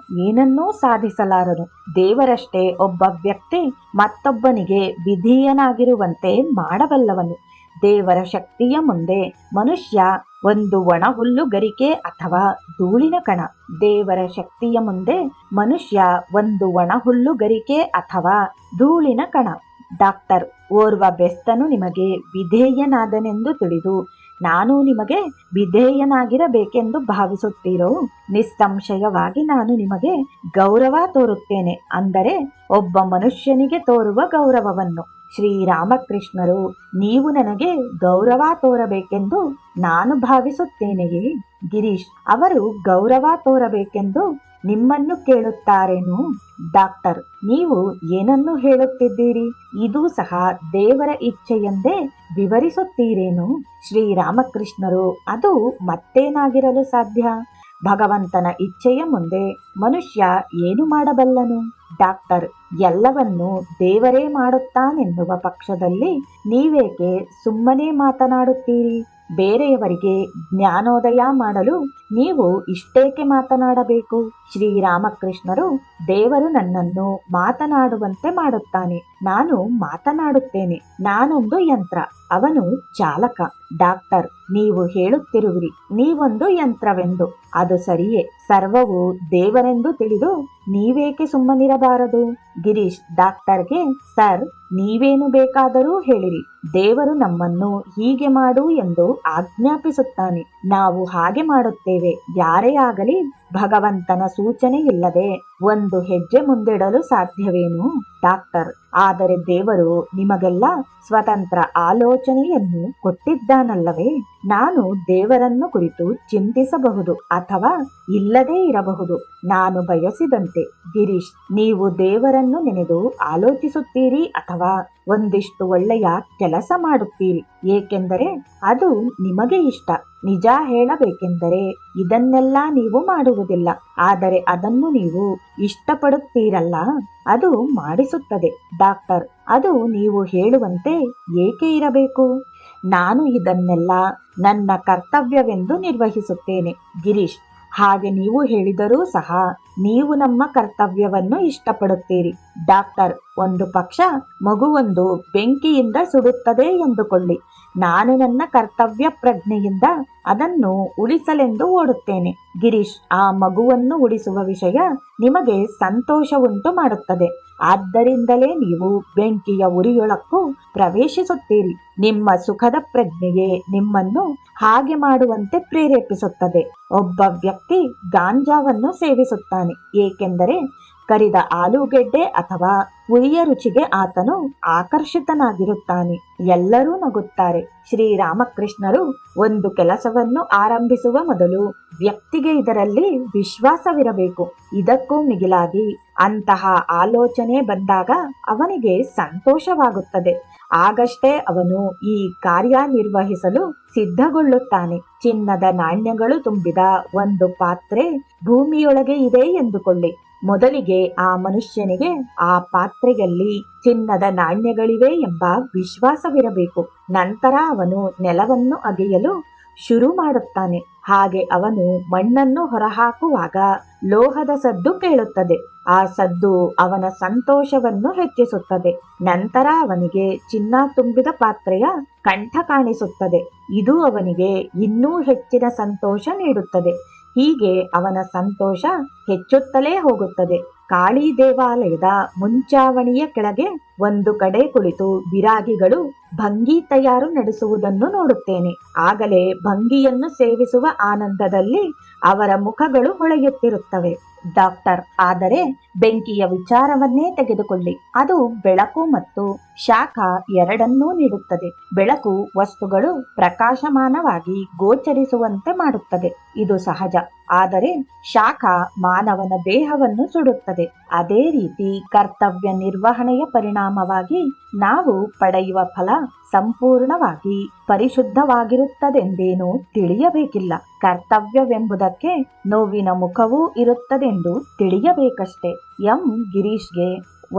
ಏನನ್ನೂ ಸಾಧಿಸಲಾರನು. ದೇವರಷ್ಟೇ ಒಬ್ಬ ವ್ಯಕ್ತಿ ಮತ್ತೊಬ್ಬನಿಗೆ ವಿಧೇಯನಾಗಿರುವಂತೆ ಮಾಡಬಲ್ಲವನು. ದೇವರ ಶಕ್ತಿಯ ಮುಂದೆ ಮನುಷ್ಯ ಒಂದು ಒಣ ಹುಲ್ಲು ಗರಿಕೆ ಅಥವಾ ಧೂಳಿನ ಕಣ. ದೇವರ ಶಕ್ತಿಯ ಮುಂದೆ ಮನುಷ್ಯ ಒಂದು ಒಣ ಹುಲ್ಲು ಗರಿಕೆ ಅಥವಾ ಧೂಳಿನ ಕಣ. ಡಾಕ್ಟರ್, ಓರ್ವ ಬೆಸ್ತನು ನಿಮಗೆ ವಿಧೇಯನಾದನೆಂದು ತಿಳಿದು ನಾನು ನಿಮಗೆ ವಿಧೇಯನಾಗಿರಬೇಕೆಂದು ಭಾವಿಸುತ್ತೀರೋ? ನಿಸ್ಸಂಶಯವಾಗಿ ನಾನು ನಿಮಗೆ ಗೌರವ ತೋರುತ್ತೇನೆ, ಅಂದರೆ ಒಬ್ಬ ಮನುಷ್ಯನಿಗೆ ತೋರುವ ಗೌರವವನ್ನು. ಶ್ರೀರಾಮಕೃಷ್ಣರು, ನೀವು ನನಗೆ ಗೌರವ ತೋರಬೇಕೆಂದು ನಾನು ಭಾವಿಸುತ್ತೇನೆಯೇ? ಗಿರೀಶ್, ಅವರು ಗೌರವ ತೋರಬೇಕೆಂದು ನಿಮ್ಮನ್ನು ಕೇಳುತ್ತಾರೇನು? ಡಾಕ್ಟರ್, ನೀವು ಏನನ್ನು ಹೇಳುತ್ತಿದ್ದೀರಿ? ಇದೂ ಸಹ ದೇವರ ಇಚ್ಛೆಯೆಂದೇ ವಿವರಿಸುತ್ತೀರೇನು? ಶ್ರೀರಾಮಕೃಷ್ಣರು, ಅದು ಮತ್ತೇನಾಗಿರಲು ಸಾಧ್ಯ? ಭಗವಂತನ ಇಚ್ಛೆಯ ಮುಂದೆ ಮನುಷ್ಯ ಏನು ಮಾಡಬಲ್ಲನು? ಡಾಕ್ಟರ್, ಎಲ್ಲವನ್ನೂ ದೇವರೇ ಮಾಡುತ್ತಾನೆನ್ನುವ ಪಕ್ಷದಲ್ಲಿ ನೀವೇಕೆ ಸುಮ್ಮನೆ ಮಾತನಾಡುತ್ತೀರಿ? ಬೇರೆಯವರಿಗೆ ಜ್ಞಾನೋದಯ ಮಾಡಲು ನೀವು ಇಷ್ಟೇಕೆ ಮಾತನಾಡಬೇಕು? ಶ್ರೀರಾಮಕೃಷ್ಣರು, ದೇವರು ನನ್ನನ್ನು ಮಾತನಾಡುವಂತೆ ಮಾಡುತ್ತಾನೆ, ನಾನು ಮಾತನಾಡುತ್ತೇನೆ. ನಾನೊಂದು ಯಂತ್ರ, ಅವನು ಚಾಲಕ. ಡಾಕ್ಟರ್, ನೀವು ಹೇಳುತ್ತಿರುವಿರಿ ನೀವೊಂದು ಯಂತ್ರವೆಂದು. ಅದು ಸರಿಯೇ. ಸರ್ವವು ದೇವರೆಂದು ತಿಳಿದು ನೀವೇಕೆ ಸುಮ್ಮನಿರಬಾರದು? ಗಿರೀಶ್ ಡಾಕ್ಟರ್ಗೆ, ಸರ್, ನೀವೇನು ಬೇಕಾದರೂ ಹೇಳಿರಿ, ದೇವರು ನಮ್ಮನ್ನು ಹೀಗೆ ಮಾಡು ಎಂದು ಆಜ್ಞಾಪಿಸುತ್ತಾನೆ. ನಾವು ಹಾಗೆ ಮಾಡುತ್ತೇವೆ. ಯಾರೇ ಆಗಲಿ ಭಗವಂತನ ಸೂಚನೆ ಇಲ್ಲದೆ ಒಂದು ಹೆಜ್ಜೆ ಮುಂದಿಡಲು ಸಾಧ್ಯವೇನು? ಡಾಕ್ಟರ್, ಆದರೆ ದೇವರು ನಿಮಗೆಲ್ಲ ಸ್ವತಂತ್ರ ಆಲೋಚನೆಯನ್ನು ಕೊಟ್ಟಿದ್ದಾನಲ್ಲವೇ? ನಾನು ದೇವರನ್ನು ಕುರಿತು ಚಿಂತಿಸಬಹುದು ಅಥವಾ ಇಲ್ಲದೇ ಇರಬಹುದು, ನಾನು ಬಯಸಿದಂತೆ. ಗಿರೀಶ್, ನೀವು ದೇವರನ್ನು ನೆನೆದು ಆಲೋಚಿಸುತ್ತೀರಿ ಅಥವಾ ಒಂದಿಷ್ಟು ಒಳ್ಳೆಯ ಕೆಲಸ ಮಾಡುತ್ತೀರಿ, ಏಕೆಂದರೆ ಅದು ನಿಮಗೆ ಇಷ್ಟ. ನಿಜ ಹೇಳಬೇಕೆಂದರೆ ಇದನ್ನೆಲ್ಲ ನೀವು ಮಾಡುವುದಿಲ್ಲ, ಆದರೆ ಅದನ್ನು ನೀವು ಇಷ್ಟಪಡುತ್ತೀರಲ್ಲ, ಅದು ಮಾಡಿಸುತ್ತದೆ. ಡಾಕ್ಟರ್, ಅದು ನೀವು ಹೇಳುವಂತೆ ಏಕೆ ಇರಬೇಕು? ನಾನು ಇದನ್ನೆಲ್ಲ ನನ್ನ ಕರ್ತವ್ಯವೆಂದು ನಿರ್ವಹಿಸುತ್ತೇನೆ. ಗಿರೀಶ್, ಹಾಗೆ ನೀವು ಹೇಳಿದರೂ ಸಹ ನೀವು ನಮ್ಮ ಕರ್ತವ್ಯವನ್ನು ಇಷ್ಟಪಡುತ್ತೀರಿ. ಡಾಕ್ಟರ್, ಒಂದು ಪಕ್ಷ ಮಗುವೊಂದು ಬೆಂಕಿಯಿಂದ ಸುಡುತ್ತದೆ ಎಂದುಕೊಳ್ಳಿ. ನಾನು ನನ್ನ ಕರ್ತವ್ಯ ಪ್ರಜ್ಞೆಯಿಂದ ಅದನ್ನು ಉಳಿಸಲೆಂದು ಓಡುತ್ತೇನೆ. ಗಿರೀಶ್, ಆ ಮಗುವನ್ನು ಉಳಿಸುವ ವಿಷಯ ನಿಮಗೆ ಸಂತೋಷವುಂಟು ಮಾಡುತ್ತದೆ. ಆದ್ದರಿಂದಲೇ ನೀವು ಬೆಂಕಿಯ ಉರಿಯೊಳಕ್ಕೂ ಪ್ರವೇಶಿಸುತ್ತೀರಿ. ನಿಮ್ಮ ಸುಖದ ಪ್ರಜ್ಞೆಯೇ ನಿಮ್ಮನ್ನು ಹಾಗೆ ಮಾಡುವಂತೆ ಪ್ರೇರೇಪಿಸುತ್ತದೆ. ಒಬ್ಬ ವ್ಯಕ್ತಿ ಗಾಂಜಾವನ್ನು ಸೇವಿಸುತ್ತಾನೆ, ಏಕೆಂದರೆ ಕರಿದ ಆಲೂಗೆಡ್ಡೆ ಅಥವಾ ಉರಿಯ ರುಚಿಗೆ ಆತನು ಆಕರ್ಷಿತನಾಗಿರುತ್ತಾನೆ. ಎಲ್ಲರೂ ನಗುತ್ತಾರೆ. ಶ್ರೀರಾಮಕೃಷ್ಣರು, ಒಂದು ಕೆಲಸವನ್ನು ಆರಂಭಿಸುವ ಮೊದಲು ವ್ಯಕ್ತಿಗೆ ಇದರಲ್ಲಿ ವಿಶ್ವಾಸವಿರಬೇಕು. ಇದಕ್ಕೂ ಮಿಗಿಲಾಗಿ ಅಂತಹ ಆಲೋಚನೆ ಬಂದಾಗ ಅವನಿಗೆ ಸಂತೋಷವಾಗುತ್ತದೆ. ಆಗಷ್ಟೇ ಅವನು ಈ ಕಾರ್ಯ ನಿರ್ವಹಿಸಲು ಸಿದ್ಧಗೊಳ್ಳುತ್ತಾನೆ. ಚಿನ್ನದ ನಾಣ್ಯಗಳು ತುಂಬಿದ ಒಂದು ಪಾತ್ರೆ ಭೂಮಿಯೊಳಗೆ ಇದೆ ಎಂದುಕೊಳ್ಳಿ. ಮೊದಲಿಗೆ ಆ ಮನುಷ್ಯನಿಗೆ ಆ ಪಾತ್ರೆಯಲ್ಲಿ ಚಿನ್ನದ ನಾಣ್ಯಗಳಿವೆ ಎಂಬ ವಿಶ್ವಾಸವಿರಬೇಕು. ನಂತರ ಅವನು ನೆಲವನ್ನು ಅಗೆಯಲು ಶುರು ಮಾಡುತ್ತಾನೆ. ಹಾಗೆ ಅವನು ಮಣ್ಣನ್ನು ಹೊರಹಾಕುವಾಗ ಲೋಹದ ಸದ್ದು ಕೇಳುತ್ತದೆ. ಆ ಸದ್ದು ಅವನ ಸಂತೋಷವನ್ನು ಹೆಚ್ಚಿಸುತ್ತದೆ. ನಂತರ ಅವನಿಗೆ ಚಿನ್ನ ತುಂಬಿದ ಪಾತ್ರೆಯ ಕಂಠ ಕಾಣಿಸುತ್ತದೆ. ಇದು ಅವನಿಗೆ ಇನ್ನೂ ಹೆಚ್ಚಿನ ಸಂತೋಷ ನೀಡುತ್ತದೆ. ಹೀಗೆ ಅವನ ಸಂತೋಷ ಹೆಚ್ಚುತ್ತಲೇ ಹೋಗುತ್ತದೆ. ಕಾಳಿ ದೇವಾಲಯದ ಮುಂಚಾವಣಿಯ ಕೆಳಗೆ ಒಂದು ಕಡೆ ಕುಳಿತು ವಿರಾಗಿಗಳು ಭಂಗಿ ತಯಾರು ನಡೆಸುವುದನ್ನು ನೋಡುತ್ತೇನೆ. ಆಗಲೇ ಭಂಗಿಯನ್ನು ಸೇವಿಸುವ ಆನಂದದಲ್ಲಿ ಅವರ ಮುಖಗಳು ಹೊಳೆಯುತ್ತಿರುತ್ತವೆ. ಡಾಕ್ಟರ್: ಆದರೆ ಬೆಂಕಿಯ ವಿಚಾರವನ್ನೇ ತೆಗೆದುಕೊಳ್ಳಿ, ಅದು ಬೆಳಕು ಮತ್ತು ಶಾಖ ಎರಡನ್ನೂ ನೀಡುತ್ತದೆ. ಬೆಳಕು ವಸ್ತುಗಳು ಪ್ರಕಾಶಮಾನವಾಗಿ ಗೋಚರಿಸುವಂತೆ ಮಾಡುತ್ತದೆ, ಇದು ಸಹಜ. ಆದರೆ ಶಾಖ ಮಾನವನ ದೇಹವನ್ನು ಸುಡುತ್ತದೆ. ಅದೇ ರೀತಿ ಕರ್ತವ್ಯ ನಿರ್ವಹಣೆಯ ಪರಿಣಾಮವಾಗಿ ನಾವು ಪಡೆಯುವ ಫಲ ಸಂಪೂರ್ಣವಾಗಿ ಪರಿಶುದ್ಧವಾಗಿರುತ್ತದೆಂದೇನೂ ತಿಳಿಯಬೇಕಿಲ್ಲ. ಕರ್ತವ್ಯವೆಂಬುದಕ್ಕೆ ನೋವಿನ ಮುಖವೂ ಇರುತ್ತದೆಂದು ತಿಳಿಯಬೇಕಷ್ಟೆ. ಎಂ ಗಿರೀಶ್ಗೆ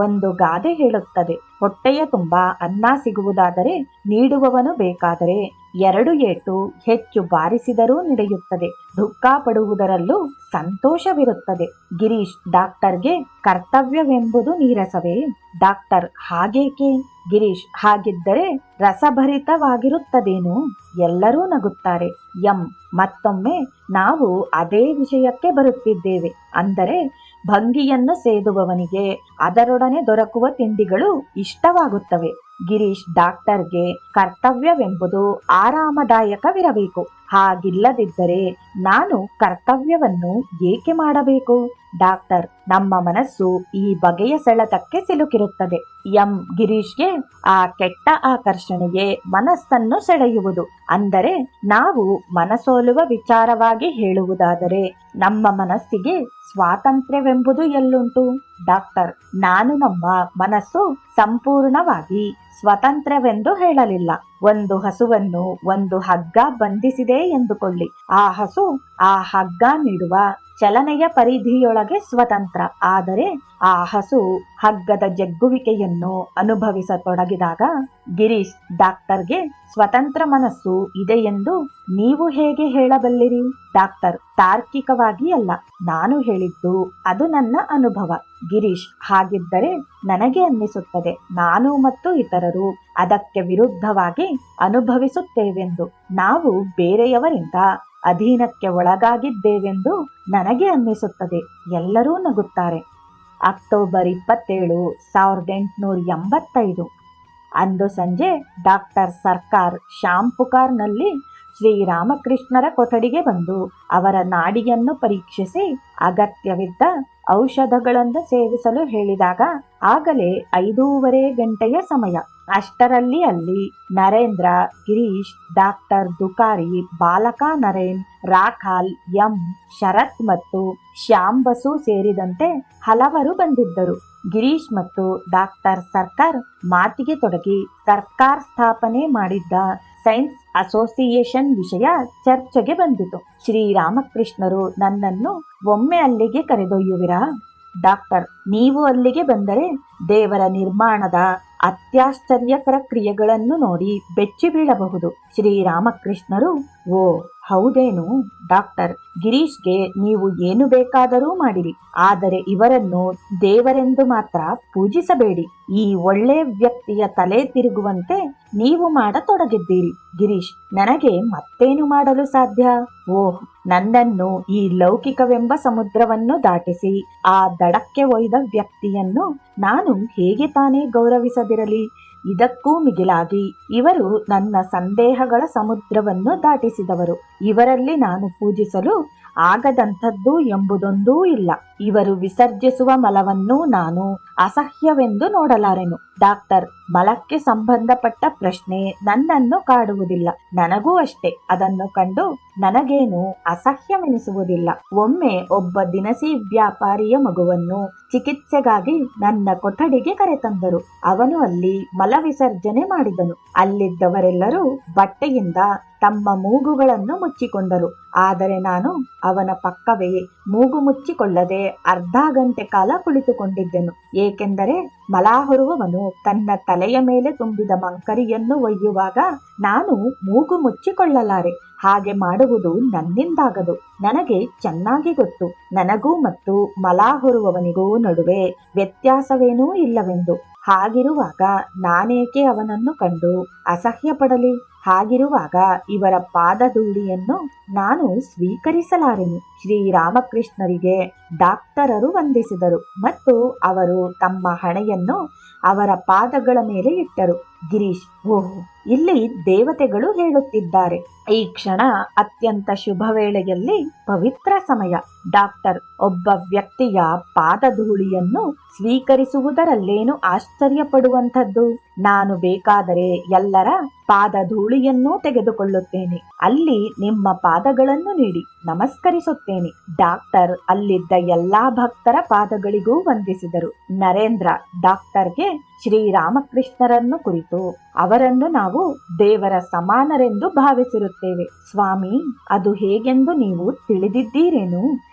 ಒಂದು ಗಾದೆ ಹೇಳುತ್ತದೆ: ಹೊಟ್ಟೆಯ ತುಂಬ ಅನ್ನ ಸಿಗುವುದಾದರೆ ನೀಡುವವನು ಬೇಕಾದರೆ 2 ಏಟು ಹೆಚ್ಚು ಬಾರಿಸಿದರೂ ನಡೆಯುತ್ತದೆ. ದುಃಖ ಪಡುವುದರಲ್ಲೂ ಸಂತೋಷವಿರುತ್ತದೆ. ಗಿರೀಶ್: ಡಾಕ್ಟರ್ಗೆ ಕರ್ತವ್ಯವೆಂಬುದು ನೀರಸವೇ? ಡಾಕ್ಟರ್: ಹಾಗೇಕೆ? ಗಿರೀಶ್: ಹಾಗಿದ್ದರೆ ರಸಭರಿತವಾಗಿರುತ್ತದೇನು? ಎಲ್ಲರೂ ನಗುತ್ತಾರೆ. ಎಂ: ಮತ್ತೊಮ್ಮೆ ನಾವು ಅದೇ ವಿಷಯಕ್ಕೆ ಬರುತ್ತಿದ್ದೇವೆ. ಅಂದರೆ ಭಂಗಿಯನ್ನು ಸೇದುವವನಿಗೆ ಅದರೊಡನೆ ದೊರಕುವ ತಿಂಡಿಗಳು ಇಷ್ಟವಾಗುತ್ತವೆ. ಗಿರೀಶ್: ಡಾಕ್ಟರ್ಗೆ ಕರ್ತವ್ಯವೆಂಬುದು ಆರಾಮದಾಯಕವಿರಬೇಕು. ಹಾಗಿಲ್ಲದಿದ್ದರೆ ನಾನು ಕರ್ತವ್ಯವನ್ನು ಏಕೆ ಮಾಡಬೇಕು? ಡಾಕ್ಟರ್: ನಮ್ಮ ಮನಸ್ಸು ಈ ಬಗೆಯ ಸೆಳೆತಕ್ಕೆ ಸಿಲುಕಿರುತ್ತದೆ. ಎಂ ಗಿರೀಶ್ಗೆ ಆ ಕೆಟ್ಟ ಆಕರ್ಷಣೆಗೆ ಮನಸ್ಸನ್ನು ಸೆಳೆಯುವುದು. ಅಂದರೆ ನಾವು ಮನಸೋಲುವ ವಿಚಾರವಾಗಿ ಹೇಳುವುದಾದರೆ ನಮ್ಮ ಮನಸ್ಸಿಗೆ ಸ್ವಾತಂತ್ರ್ಯವೆಂಬುದು ಎಲ್ಲುಂಟು? ಡಾಕ್ಟರ್: ನಾನು ನಮ್ಮ ಮನಸ್ಸು ಸಂಪೂರ್ಣವಾಗಿ ಸ್ವತಂತ್ರವೆಂದು ಹೇಳಲಿಲ್ಲ. ಒಂದು ಹಸುವನ್ನು ಒಂದು ಹಗ್ಗ ಬಂಧಿಸಿದೆ ಎಂದುಕೊಳ್ಳಿ. ಆ ಹಸು ಆ ಹಗ್ಗ ನೀಡುವ ಚಲನೆಯ ಪರಿಧಿಯೊಳಗೆ ಸ್ವತಂತ್ರ. ಆದರೆ ಆ ಹಸು ಹಗ್ಗದ ಜಗ್ಗುವಿಕೆಯನ್ನು ಅನುಭವಿಸತೊಡಗಿದಾಗ ಗಿರೀಶ್: ಡಾಕ್ಟರ್ಗೆ ಸ್ವತಂತ್ರ ಮನಸ್ಸು ಇದೆ ಎಂದು ನೀವು ಹೇಗೆ ಹೇಳಬಲ್ಲಿರಿ? ಡಾಕ್ಟರ್: ತಾರ್ಕಿಕವಾಗಿ ಅಲ್ಲ, ನಾನು ಹೇಳಿದ್ದು ಅದು ನನ್ನ ಅನುಭವ. ಗಿರೀಶ್: ಹಾಗಿದ್ದರೆ ನನಗೆ ಅನ್ನಿಸುತ್ತದೆ ನಾನು ಮತ್ತು ಇತರರು ಅದಕ್ಕೆ ವಿರುದ್ಧವಾಗಿ ಅನುಭವಿಸುತ್ತೇವೆಂದು. ನಾವು ಬೇರೆಯವರಿಂದ ಅಧೀನಕ್ಕೆ ಒಳಗಾಗಿದ್ದೇವೆಂದು ನನಗೆ ಅನ್ನಿಸುತ್ತದೆ. ಎಲ್ಲರೂ ನಗುತ್ತಾರೆ. ಅಕ್ಟೋಬರ್ 27, 1885. ಅಂದು ಸಂಜೆ ಡಾಕ್ಟರ್ ಸರ್ಕಾರ್ ಶ್ಯಾಮ್-ಪುಕಾರ್ನಲ್ಲಿ ಶ್ರೀರಾಮಕೃಷ್ಣರ ಕೊಠಡಿಗೆ ಬಂದು ಅವರ ನಾಡಿಯನ್ನು ಪರೀಕ್ಷಿಸಿ ಅಗತ್ಯವಿದ್ದ ಔಷಧಗಳನ್ನು ಸೇವಿಸಲು ಹೇಳಿದಾಗ ಆಗಲೇ 5:30 ಗಂಟೆಯ ಸಮಯ. ಅಷ್ಟರಲ್ಲಿ ಅಲ್ಲಿ ನರೇಂದ್ರ, ಗಿರೀಶ್, ಡಾಕ್ಟರ್ ದುಕಾರಿ, ಬಾಲಕ ನರೇನ್, ರಾಖಾಲ್, ಎಂ ಶರತ್ ಮತ್ತು ಶ್ಯಾಮ್ ಬಸು ಸೇರಿದಂತೆ ಹಲವರು ಬಂದಿದ್ದರು. ಗಿರೀಶ್ ಮತ್ತು ಡಾಕ್ಟರ್ ಸರ್ಕಾರ್ ಮಾತಿಗೆ ತೊಡಗಿ ಸರ್ಕಾರ್ ಸ್ಥಾಪನೆ ಮಾಡಿದ್ದ ಸೈನ್ಸ್ ಅಸೋಸಿಯೇಷನ್ ವಿಷಯ ಚರ್ಚೆಗೆ ಬಂದಿತು. ಶ್ರೀರಾಮಕೃಷ್ಣರು ನನ್ನನ್ನು ಒಮ್ಮೆ ಅಲ್ಲಿಗೆ ಕರೆದೊಯ್ಯುವಿರಾ? ಡಾಕ್ಟರ್: ನೀವು ಅಲ್ಲಿಗೆ ಬಂದರೆ ದೇವರ ನಿರ್ಮಾಣದ ಅತ್ಯಾಶ್ಚರ್ಯಕರ ಕ್ರಿಯೆಗಳನ್ನು ನೋಡಿ ಬೆಚ್ಚಿ ಬೀಳಬಹುದು. ಶ್ರೀರಾಮಕೃಷ್ಣರು: ಓ ಹೌದೇನು? ಡಾಕ್ಟರ್: ಗಿರೀಶ್ಗೆ ನೀವು ಏನು ಬೇಕಾದರೂ ಮಾಡಿರಿ, ಆದರೆ ಇವರನ್ನು ದೇವರೆಂದು ಮಾತ್ರ ಪೂಜಿಸಬೇಡಿ. ಈ ಒಳ್ಳೆ ವ್ಯಕ್ತಿಯ ತಲೆ ತಿರುಗುವಂತೆ ನೀವು ಮಾಡತೊಡಗಿದ್ದೀರಿ. ಗಿರೀಶ್: ನನಗೆ ಮತ್ತೇನು ಮಾಡಲು ಸಾಧ್ಯ? ಓಹ್, ನನ್ನನ್ನು ಈ ಲೌಕಿಕವೆಂಬ ಸಮುದ್ರವನ್ನು ದಾಟಿಸಿ ಆ ದಡಕ್ಕೆ ಒಯ್ದ ವ್ಯಕ್ತಿಯನ್ನು ನಾನು ಹೇಗೆ ತಾನೇ ಗೌರವಿಸದಿರಲಿ? ಇದಕ್ಕೂ ಮಿಗಿಲಾಗಿ ಇವರು ನನ್ನ ಸಂದೇಹಗಳ ಸಮುದ್ರವನ್ನು ದಾಟಿಸಿದವರು. ಇವರಲ್ಲಿ ನಾನು ಪೂಜಿಸಲು ಆಗದಂಥದ್ದು ಎಂಬುದೊಂದೂ ಇಲ್ಲ. ಇವರು ವಿಸರ್ಜಿಸುವ ಮಲವನ್ನು ನಾನು ಅಸಹ್ಯವೆಂದು ನೋಡಲಾರೆನು. ಡಾಕ್ಟರ್: ಮಲಕ್ಕೆ ಸಂಬಂಧಪಟ್ಟ ಪ್ರಶ್ನೆ ನನ್ನನ್ನು ಕಾಡುವುದಿಲ್ಲ. ನನಗೂ ಅಷ್ಟೇ. ಅದನ್ನು ಕಂಡು ನನಗೇನು ಅಸಹ್ಯವೆನಿಸುವುದಿಲ್ಲ. ಒಮ್ಮೆ ಒಬ್ಬ ದಿನಸಿ ವ್ಯಾಪಾರಿಯ ಮಗುವನ್ನು ಚಿಕಿತ್ಸೆಗಾಗಿ ನನ್ನ ಕೊಠಡಿಗೆ ಕರೆತಂದರು. ಅವನು ಅಲ್ಲಿ ಮಲ ವಿಸರ್ಜನೆ ಮಾಡಿದನು. ಅಲ್ಲಿದ್ದವರೆಲ್ಲರೂ ಬಟ್ಟೆಯಿಂದ ತಮ್ಮ ಮೂಗುಗಳನ್ನು ಮುಚ್ಚಿಕೊಂಡರು. ಆದರೆ ನಾನು ಅವನ ಪಕ್ಕವೇ ಮೂಗು ಮುಚ್ಚಿಕೊಳ್ಳದೆ ಅರ್ಧ ಗಂಟೆ ಕಾಲ ಕುಳಿತುಕೊಂಡಿದ್ದೆನು. ಏಕೆಂದರೆ ಮಲ ಹೊರುವವನು ತನ್ನ ತಲೆಯ ಮೇಲೆ ತುಂಬಿದ ಮಂಕರಿಯನ್ನು ಒಯ್ಯುವಾಗ ನಾನು ಮೂಗು ಮುಚ್ಚಿಕೊಳ್ಳಲಾರೆ. ಹಾಗೆ ಮಾಡುವುದು ನನ್ನಿಂದಾಗದು. ನನಗೆ ಚೆನ್ನಾಗಿ ಗೊತ್ತು, ನನಗೂ ಮತ್ತು ಮಲ ಹೊರುವವನಿಗೂ ನಡುವೆ ವ್ಯತ್ಯಾಸವೇನೂ ಇಲ್ಲವೆಂದು. ಹಾಗಿರುವಾಗ ನಾನೇಕೆ ಅವನನ್ನು ಕಂಡು ಅಸಹ್ಯ ಪಡಲಿ? ಹಾಗಿರುವಾಗ ಇವರ ಪಾದಧೂಳಿಯನ್ನು ನಾನು ಸ್ವೀಕರಿಸಲಾರೆನು. ಶ್ರೀರಾಮಕೃಷ್ಣರಿಗೆ ಡಾಕ್ಟರರು ವಂದಿಸಿದರು ಮತ್ತು ಅವರು ತಮ್ಮ ಹಣೆಯನ್ನು ಅವರ ಪಾದಗಳ ಮೇಲೆ ಇಟ್ಟರು. ಗಿರೀಶ್, ಓಹ್, ಇಲ್ಲಿ ದೇವತೆಗಳು ಹೇಳುತ್ತಿದ್ದಾರೆ. ಈ ಕ್ಷಣ ಅತ್ಯಂತ ಶುಭ ವೇಳೆಯಲ್ಲಿ ಪವಿತ್ರ ಸಮಯ. ಡಾಕ್ಟರ್ ಒಬ್ಬ ವ್ಯಕ್ತಿಯ ಪಾದಧೂಳಿಯನ್ನು ಸ್ವೀಕರಿಸುವುದರಲ್ಲೇನು ಆಶ್ಚರ್ಯಪಡುವಂಥದ್ದು? ನಾನು ಬೇಕಾದರೆ ಎಲ್ಲರ ಪಾದಧೂಳಿಯನ್ನೂ ತೆಗೆದುಕೊಳ್ಳುತ್ತೇನೆ. ಅಲ್ಲಿ ನಿಮ್ಮ ಪಾದಗಳನ್ನು ನೀಡಿ ನಮಸ್ಕರಿಸುತ್ತೇನೆ. ಡಾಕ್ಟರ್ ಅಲ್ಲಿದ್ದ ಎಲ್ಲಾ ಭಕ್ತರ ಪಾದಗಳಿಗೂ ವಂದಿಸಿದರು. ನರೇಂದ್ರ ಡಾಕ್ಟರ್ಗೆ ಶ್ರೀರಾಮಕೃಷ್ಣರನ್ನು ಕುರಿತು, ಅವರನ್ನು ನಾವು ದೇವರ ಸಮಾನರೆಂದು ಭಾವಿಸಿರುತ್ತೇವೆ. ಸ್ವಾಮಿ, ಅದು ಹೇಗೆಂದು ನೀವು ತಿಳಿದಿದ್ದೀರೇನು?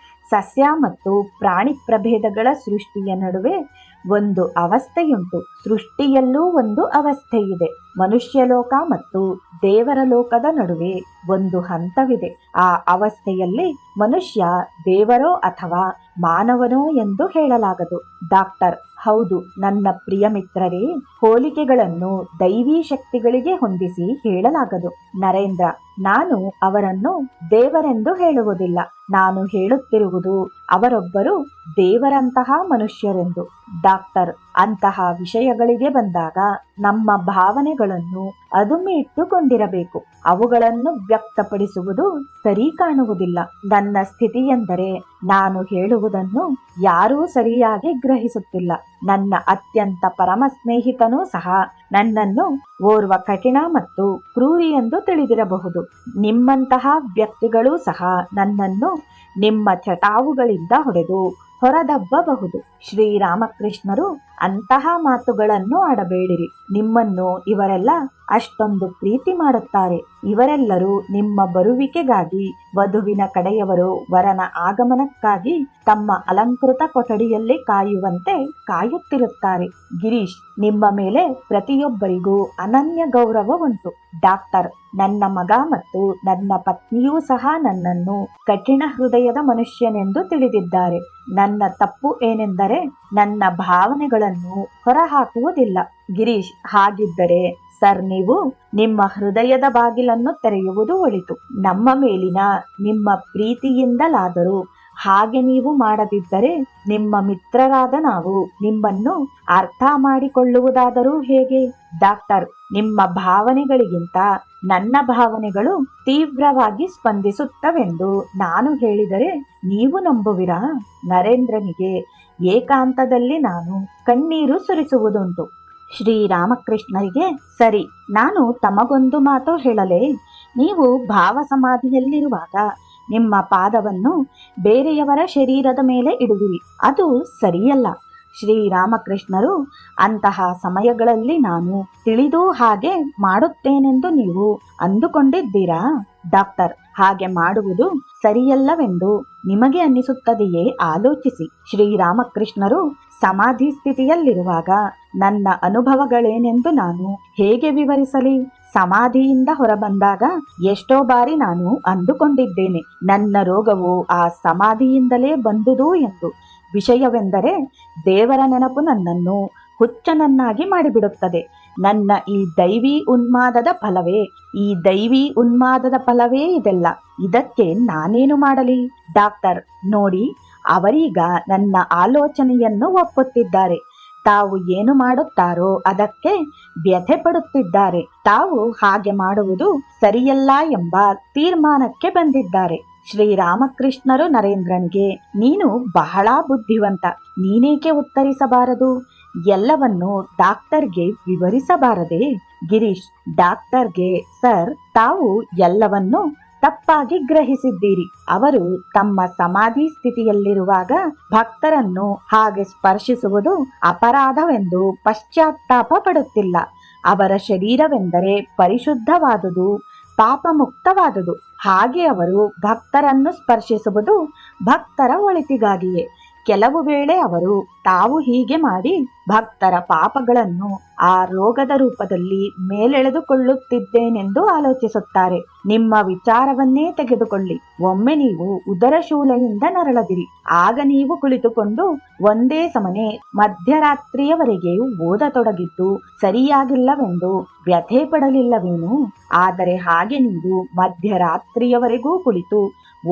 ಸಸ್ಯ ಮತ್ತು ಪ್ರಾಣಿ ಪ್ರಭೇದಗಳ ಸೃಷ್ಟಿಯ ನಡುವೆ ಒಂದು ಅವಸ್ಥೆಯುಂಟು. ಸೃಷ್ಟಿಯಲ್ಲೂ ಒಂದು ಅವಸ್ಥೆ ಇದೆ. ಮನುಷ್ಯಲೋಕ ಮತ್ತು ದೇವರ ಲೋಕದ ನಡುವೆ ಒಂದು ಹಂತವಿದೆ. ಆ ಅವಸ್ಥೆಯಲ್ಲಿ ಮನುಷ್ಯ ದೇವರೋ ಅಥವಾ ಮಾನವನೋ ಎಂದು ಹೇಳಲಾಗದು. ಡಾಕ್ಟರ್, ಹೌದು ನನ್ನ ಪ್ರಿಯ ಮಿತ್ರರೇ, ಹೋಲಿಕೆಗಳನ್ನು ದೈವೀ ಶಕ್ತಿಗಳಿಗೆ ಹೊಂದಿಸಿ ಹೇಳಲಾಗದು. ನರೇಂದ್ರ, ನಾನು ಅವರನ್ನು ದೇವರೆಂದು ಹೇಳುವುದಿಲ್ಲ. ನಾನು ಹೇಳುತ್ತಿರುವುದು ಅವರೊಬ್ಬರು ದೇವರಂತಹ ಮನುಷ್ಯರೆಂದು. ಡಾಕ್ಟರ್, ಅಂತಹ ವಿಷಯಗಳಿಗೆ ಬಂದಾಗ ನಮ್ಮ ಭಾವನೆಗಳನ್ನು ಅದುಮಿ ಇಟ್ಟುಕೊಂಡಿರಬೇಕು. ಅವುಗಳನ್ನು ವ್ಯಕ್ತಪಡಿಸುವುದು ಸರಿ ಕಾಣುವುದಿಲ್ಲ. ನನ್ನ ಸ್ಥಿತಿಯೆಂದರೆ ನಾನು ಹೇಳುವುದನ್ನು ಯಾರೂ ಸರಿಯಾಗಿ ಗ್ರಹಿಸುತ್ತಿಲ್ಲ. ನನ್ನ ಅತ್ಯಂತ ಪರಮ ಸ್ನೇಹಿತನೂ ಸಹ ನನ್ನನ್ನು ಓರ್ವ ಕಠಿಣ ಮತ್ತು ಕ್ರೂರಿ ಎಂದು ತಿಳಿದಿರಬಹುದು. ನಿಮ್ಮಂತಹ ವ್ಯಕ್ತಿಗಳೂ ಸಹ ನನ್ನನ್ನು ನಿಮ್ಮ ಚಟಾವುಗಳಿಂದ ಹೊಡೆದು ಹೊರದಬ್ಬಬಹುದು. ಶ್ರೀರಾಮಕೃಷ್ಣರು ಅಂತಹ ಮಾತುಗಳನ್ನು ಆಡಬೇಡಿರಿ. ನಿಮ್ಮನ್ನು ಇವರೆಲ್ಲ ಅಷ್ಟೊಂದು ಪ್ರೀತಿ ಮಾಡುತ್ತಾರೆ. ಇವರೆಲ್ಲರೂ ನಿಮ್ಮ ಬರುವಿಕೆಗಾಗಿ, ವಧುವಿನ ಕಡೆಯವರು ವರನ ಆಗಮನಕ್ಕಾಗಿ ತಮ್ಮ ಅಲಂಕೃತ ಕೊಠಡಿಯಲ್ಲಿ ಕಾಯುವಂತೆ ಕಾಯುತ್ತಿರುತ್ತಾರೆ. ಗಿರೀಶ್, ನಿಮ್ಮ ಮೇಲೆ ಪ್ರತಿಯೊಬ್ಬರಿಗೂ ಅನನ್ಯ ಗೌರವ ಉಂಟು. ಡಾಕ್ಟರ್, ನನ್ನ ಮಗ ಮತ್ತು ನನ್ನ ಪತ್ನಿಯೂ ಸಹ ನನ್ನನ್ನು ಕಠಿಣ ಹೃದಯದ ಮನುಷ್ಯನೆಂದು ತಿಳಿದಿದ್ದಾರೆ. ನನ್ನ ತಪ್ಪು ಏನೆಂದರೆ ನನ್ನ ಭಾವನೆಗಳನ್ನು ಹೊರಹಾಕುವುದಿಲ್ಲ. ಗಿರೀಶ್, ಹಾಗಿದ್ದರೆ ಸರ್, ನೀವು ನಿಮ್ಮ ಹೃದಯದ ಬಾಗಿಲನ್ನು ತೆರೆಯುವುದು ಒಳಿತು. ನಮ್ಮ ಮೇಲಿನ ನಿಮ್ಮ ಪ್ರೀತಿಯಿಂದಲಾದರೂ ಹಾಗೆ ನೀವು ಮಾಡದಿದ್ದರೆ ನಿಮ್ಮ ಮಿತ್ರರಾದ ನಾವು ನಿಮ್ಮನ್ನು ಅರ್ಥ ಮಾಡಿಕೊಳ್ಳುವುದಾದರೂ ಹೇಗೆ? ಡಾಕ್ಟರ್, ನಿಮ್ಮ ಭಾವನೆಗಳಿಗಿಂತ ನನ್ನ ಭಾವನೆಗಳು ತೀವ್ರವಾಗಿ ಸ್ಪಂದಿಸುತ್ತವೆಂದು ನಾನು ಹೇಳಿದರೆ ನೀವು ನಂಬುವಿರಾ? ನರೇಂದ್ರನಿಗೆ ಏಕಾಂತದಲ್ಲಿ ನಾನು ಕಣ್ಣೀರು ಸುರಿಸುವುದುಂಟು. ಶ್ರೀರಾಮಕೃಷ್ಣರಿಗೆ, ಸರಿ, ನಾನು ತಮಗೊಂದು ಮಾತು ಹೇಳಲೇ? ನೀವು ಭಾವ ಸಮಾಧಿಯಲ್ಲಿರುವಾಗ ನಿಮ್ಮ ಪಾದವನ್ನು ಬೇರೆಯವರ ಶರೀರದ ಮೇಲೆ ಇಡುವಿರಿ. ಅದು ಸರಿಯಲ್ಲ. ಶ್ರೀರಾಮಕೃಷ್ಣರು, ಅಂತಹ ಸಮಯಗಳಲ್ಲಿ ನಾನು ತಿಳಿದು ಹಾಗೆ ಮಾಡುತ್ತೇನೆಂದು ನೀವು ಅಂದುಕೊಂಡಿದ್ದೀರಾ? ಡಾಕ್ಟರ್, ಹಾಗೆ ಮಾಡುವುದು ಸರಿಯಲ್ಲವೆಂದು ನಿಮಗೆ ಅನ್ನಿಸುತ್ತದೆಯೇ? ಆಲೋಚಿಸಿ. ಶ್ರೀರಾಮಕೃಷ್ಣರು ಸಮಾಧಿ ಸ್ಥಿತಿಯಲ್ಲಿರುವಾಗ ನನ್ನ ಅನುಭವಗಳೇನೆಂದು ನಾನು ಹೇಗೆ ವಿವರಿಸಲಿ? ಸಮಾಧಿಯಿಂದ ಹೊರಬಂದಾಗ ಎಷ್ಟೋ ಬಾರಿ ನಾನು ಅಂದುಕೊಂಡಿದ್ದೇನೆ, ನನ್ನ ರೋಗವು ಆ ಸಮಾಧಿಯಿಂದಲೇ ಬಂದುದು ಎಂದು. ವಿಷಯವೆಂದರೆ ದೇವರ ನೆನಪು ನನ್ನನ್ನು ಹುಚ್ಚನನ್ನಾಗಿ ಮಾಡಿಬಿಡುತ್ತದೆ. ನನ್ನ ಈ ದೈವಿ ಉನ್ಮಾದದ ಫಲವೇ ಇದೆಲ್ಲ. ಇದಕ್ಕೆ ನಾನೇನು ಮಾಡಲಿ? ಡಾಕ್ಟರ್, ನೋಡಿ, ಅವರೀಗ ನನ್ನ ಆಲೋಚನೆಯನ್ನು ಒಪ್ಪುತ್ತಿದ್ದಾರೆ. ತಾವು ಏನು ಮಾಡುತ್ತಾರೋ ಅದಕ್ಕೆ ವ್ಯಥೆ ಪಡುತ್ತಿದ್ದಾರೆ. ತಾವು ಹಾಗೆ ಮಾಡುವುದು ಸರಿಯಲ್ಲ ಎಂಬ ತೀರ್ಮಾನಕ್ಕೆ ಬಂದಿದ್ದಾರೆ. ಶ್ರೀರಾಮಕೃಷ್ಣರು ನರೇಂದ್ರನಿಗೆ, ನೀನು ಬಹಳ ಬುದ್ಧಿವಂತ, ನೀನೇಕೆ ಉತ್ತರಿಸಬಾರದು? ಎಲ್ಲವನ್ನು ಡಾಕ್ಟರ್ಗೆ ವಿವರಿಸಬಾರದೆ? ಗಿರೀಶ್, ಡಾಕ್ಟರ್ಗೆ, ಸರ್, ತಾವು ಎಲ್ಲವನ್ನು ತಪ್ಪಾಗಿ ಗ್ರಹಿಸಿದ್ದೀರಿ. ಅವರು ತಮ್ಮ ಸಮಾಧಿ ಸ್ಥಿತಿಯಲ್ಲಿರುವಾಗ ಭಕ್ತರನ್ನು ಹಾಗೆ ಸ್ಪರ್ಶಿಸುವುದು ಅಪರಾಧವೆಂದು ಪಶ್ಚಾತ್ತಾಪ ಪಡುತ್ತಿಲ್ಲ. ಅವರ ಶರೀರವೆಂದರೆ ಪರಿಶುದ್ಧವಾದುದು, ಪಾಪ ಮುಕ್ತವಾದುದು. ಹಾಗೆ ಅವರು ಭಕ್ತರನ್ನು ಸ್ಪರ್ಶಿಸುವುದು ಭಕ್ತರ ಒಳಿತಿಗಾಗಿಯೇ. ಕೆಲವು ವೇಳೆ ಅವರು ತಾವು ಹೀಗೆ ಮಾಡಿ ಭಕ್ತರ ಪಾಪಗಳನ್ನು ಆ ರೋಗದ ರೂಪದಲ್ಲಿ ಮೇಲೆಳೆದುಕೊಳ್ಳುತ್ತಿದ್ದೇನೆಂದು ಆಲೋಚಿಸುತ್ತಾರೆ. ನಿಮ್ಮ ವಿಚಾರವನ್ನೇ ತೆಗೆದುಕೊಳ್ಳಿ. ಒಮ್ಮೆ ನೀವು ಉದರಶೂಲೆಯಿಂದ ನರಳದಿರಿ. ಆಗ ನೀವು ಕುಳಿತುಕೊಂಡು ಒಂದೇ ಸಮನೆ ಮಧ್ಯರಾತ್ರಿಯವರೆಗೆ ಓದತೊಡಗಿದ್ದು ಸರಿಯಾಗಿಲ್ಲವೆಂದು ವ್ಯಥೆ ಪಡಲಿಲ್ಲವೇನು? ಆದರೆ ಹಾಗೆ ನೀವು ಮಧ್ಯರಾತ್ರಿಯವರೆಗೂ ಕುಳಿತು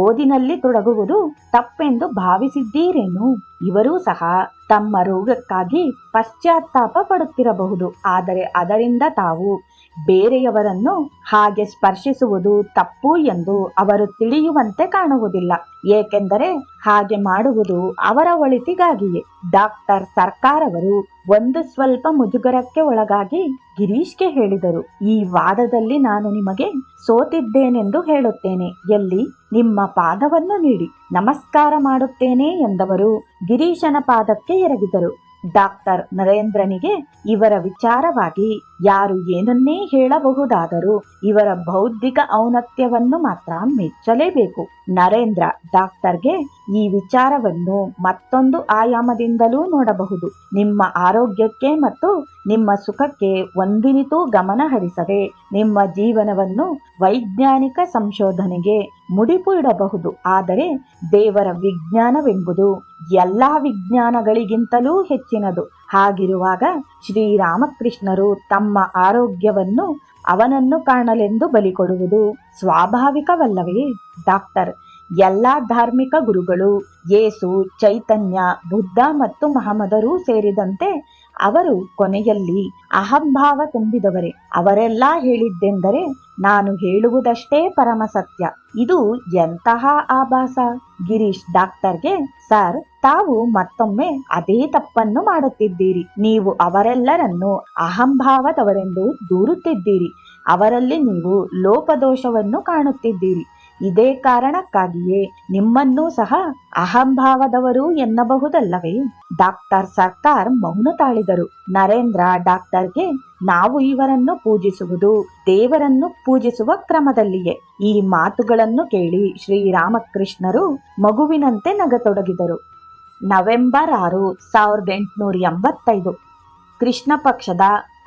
ಓದಿನಲ್ಲಿ ತೊಡಗುವುದು ತಪ್ಪೆಂದು ಭಾವಿಸಿದ್ದೀರೇನು? ಇವರೂ ಸಹ ತಮ್ಮ ರೋಗಕ್ಕಾಗಿ ಪಶ್ಚಾತ್ತಾಪ ಪಡುತ್ತಿರಬಹುದು. ಆದರೆ ಅದರಿಂದ ತಾವು ಬೇರೆಯವರನ್ನು ಹಾಗೆ ಸ್ಪರ್ಶಿಸುವುದು ತಪ್ಪು ಎಂದು ಅವರು ತಿಳಿಯುವಂತೆ ಕಾಣುವುದಿಲ್ಲ. ಏಕೆಂದರೆ ಹಾಗೆ ಮಾಡುವುದು ಅವರ ಒಳಿತಿಗಾಗಿಯೇ. ಡಾಕ್ಟರ್ ಸರ್ಕಾರ್ ಅವರು ಒಂದು ಸ್ವಲ್ಪ ಮುಜುಗರಕ್ಕೆ ಒಳಗಾಗಿ ಗಿರೀಶ್ಗೆ ಹೇಳಿದರು, ಈ ವಾದದಲ್ಲಿ ನಾನು ನಿಮಗೆ ಸೋತಿದ್ದೇನೆಂದು ಹೇಳುತ್ತೇನೆ. ಎಲ್ಲಿ ನಿಮ್ಮ ಪಾದವನ್ನು ನೀಡಿ, ನಮಸ್ಕಾರ ಮಾಡುತ್ತೇನೆ ಎಂದವರು ಗಿರೀಶನ ಪಾದಕ್ಕೆ ಎರಗಿದರು. ಡಾಕ್ಟರ್ ನರೇಂದ್ರನಿಗೆ ಇವರ ವಿಚಾರವಾಗಿ ಯಾರು ಏನನ್ನೇ ಹೇಳಬಹುದಾದರೂ ಇವರ ಬೌದ್ಧಿಕ ಔನ್ನತ್ಯವನ್ನು ಮಾತ್ರ ಮೆಚ್ಚಲೇಬೇಕು. ನರೇಂದ್ರ ಡಾಕ್ಟರ್ಗೆ ಈ ವಿಚಾರವನ್ನು ಮತ್ತೊಂದು ಆಯಾಮದಿಂದಲೂ ನೋಡಬಹುದು. ನಿಮ್ಮ ಆರೋಗ್ಯಕ್ಕೆ ಮತ್ತು ನಿಮ್ಮ ಸುಖಕ್ಕೆ ಒಂದಿನಿತೂ ಗಮನ ಹರಿಸದೆ ನಿಮ್ಮ ಜೀವನವನ್ನು ವೈಜ್ಞಾನಿಕ ಸಂಶೋಧನೆಗೆ ಮುಡಿಪು ಇಡಬಹುದು. ಆದರೆ ದೇವರ ವಿಜ್ಞಾನವೆಂಬುದು ಎಲ್ಲಾ ವಿಜ್ಞಾನಗಳಿಗಿಂತಲೂ ಹೆಚ್ಚಿನದು. ಹಾಗಿರುವಾಗ ಶ್ರೀರಾಮಕೃಷ್ಣರು ತಮ್ಮ ಆರೋಗ್ಯವನ್ನು ಅವನನ್ನು ಕಾಣಲೆಂದು ಬಲಿಕೊಡುವುದು ಸ್ವಾಭಾವಿಕವಲ್ಲವೇ? ಡಾಕ್ಟರ್, ಎಲ್ಲಾ ಧಾರ್ಮಿಕ ಗುರುಗಳು, ಯೇಸು, ಚೈತನ್ಯ, ಬುದ್ಧ ಮತ್ತು ಮಹಮ್ಮದರು ಸೇರಿದಂತೆ ಅವರು ಕೊನೆಯಲ್ಲಿ ಅಹಂಭಾವ ತುಂಬಿದವರೇ. ಅವರೆಲ್ಲ ಹೇಳಿದ್ದೆಂದರೆ ನಾನು ಹೇಳುವುದಷ್ಟೇ ಪರಮ ಸತ್ಯ. ಇದು ಎಂತಹ ಆಭಾಸ? ಗಿರೀಶ್ ಡಾಕ್ಟರ್ಗೆ, ಸರ್, ತಾವು ಮತ್ತೊಮ್ಮೆ ಅದೇ ತಪ್ಪನ್ನು ಮಾಡುತ್ತಿದ್ದೀರಿ. ನೀವು ಅವರೆಲ್ಲರನ್ನು ಅಹಂಭಾವದವರೆಂದು ದೂರುತ್ತಿದ್ದೀರಿ. ಅವರಲ್ಲಿ ನೀವು ಲೋಪದೋಷವನ್ನು ಕಾಣುತ್ತಿದ್ದೀರಿ. ಇದೇ ಕಾರಣಕ್ಕಾಗಿಯೇ ನಿಮ್ಮನ್ನೂ ಸಹ ಅಹಂಭಾವದವರು ಎನ್ನಬಹುದಲ್ಲವೇ? ಡಾಕ್ಟರ್ ಸರ್ಕಾರ್ ಮೌನ ತಾಳಿದರು. ನರೇಂದ್ರ ಡಾಕ್ಟರ್ಗೆ, ನಾವು ಇವರನ್ನು ಪೂಜಿಸುವುದು ದೇವರನ್ನು ಪೂಜಿಸುವ ಕ್ರಮದಲ್ಲಿಯೇ. ಈ ಮಾತುಗಳನ್ನು ಕೇಳಿ ಶ್ರೀರಾಮಕೃಷ್ಣರು ಮಗುವಿನಂತೆ ನಗತೊಡಗಿದರು. ನವೆಂಬರ್ 6, 1885 ಕೃಷ್ಣ ಪಕ್ಷದ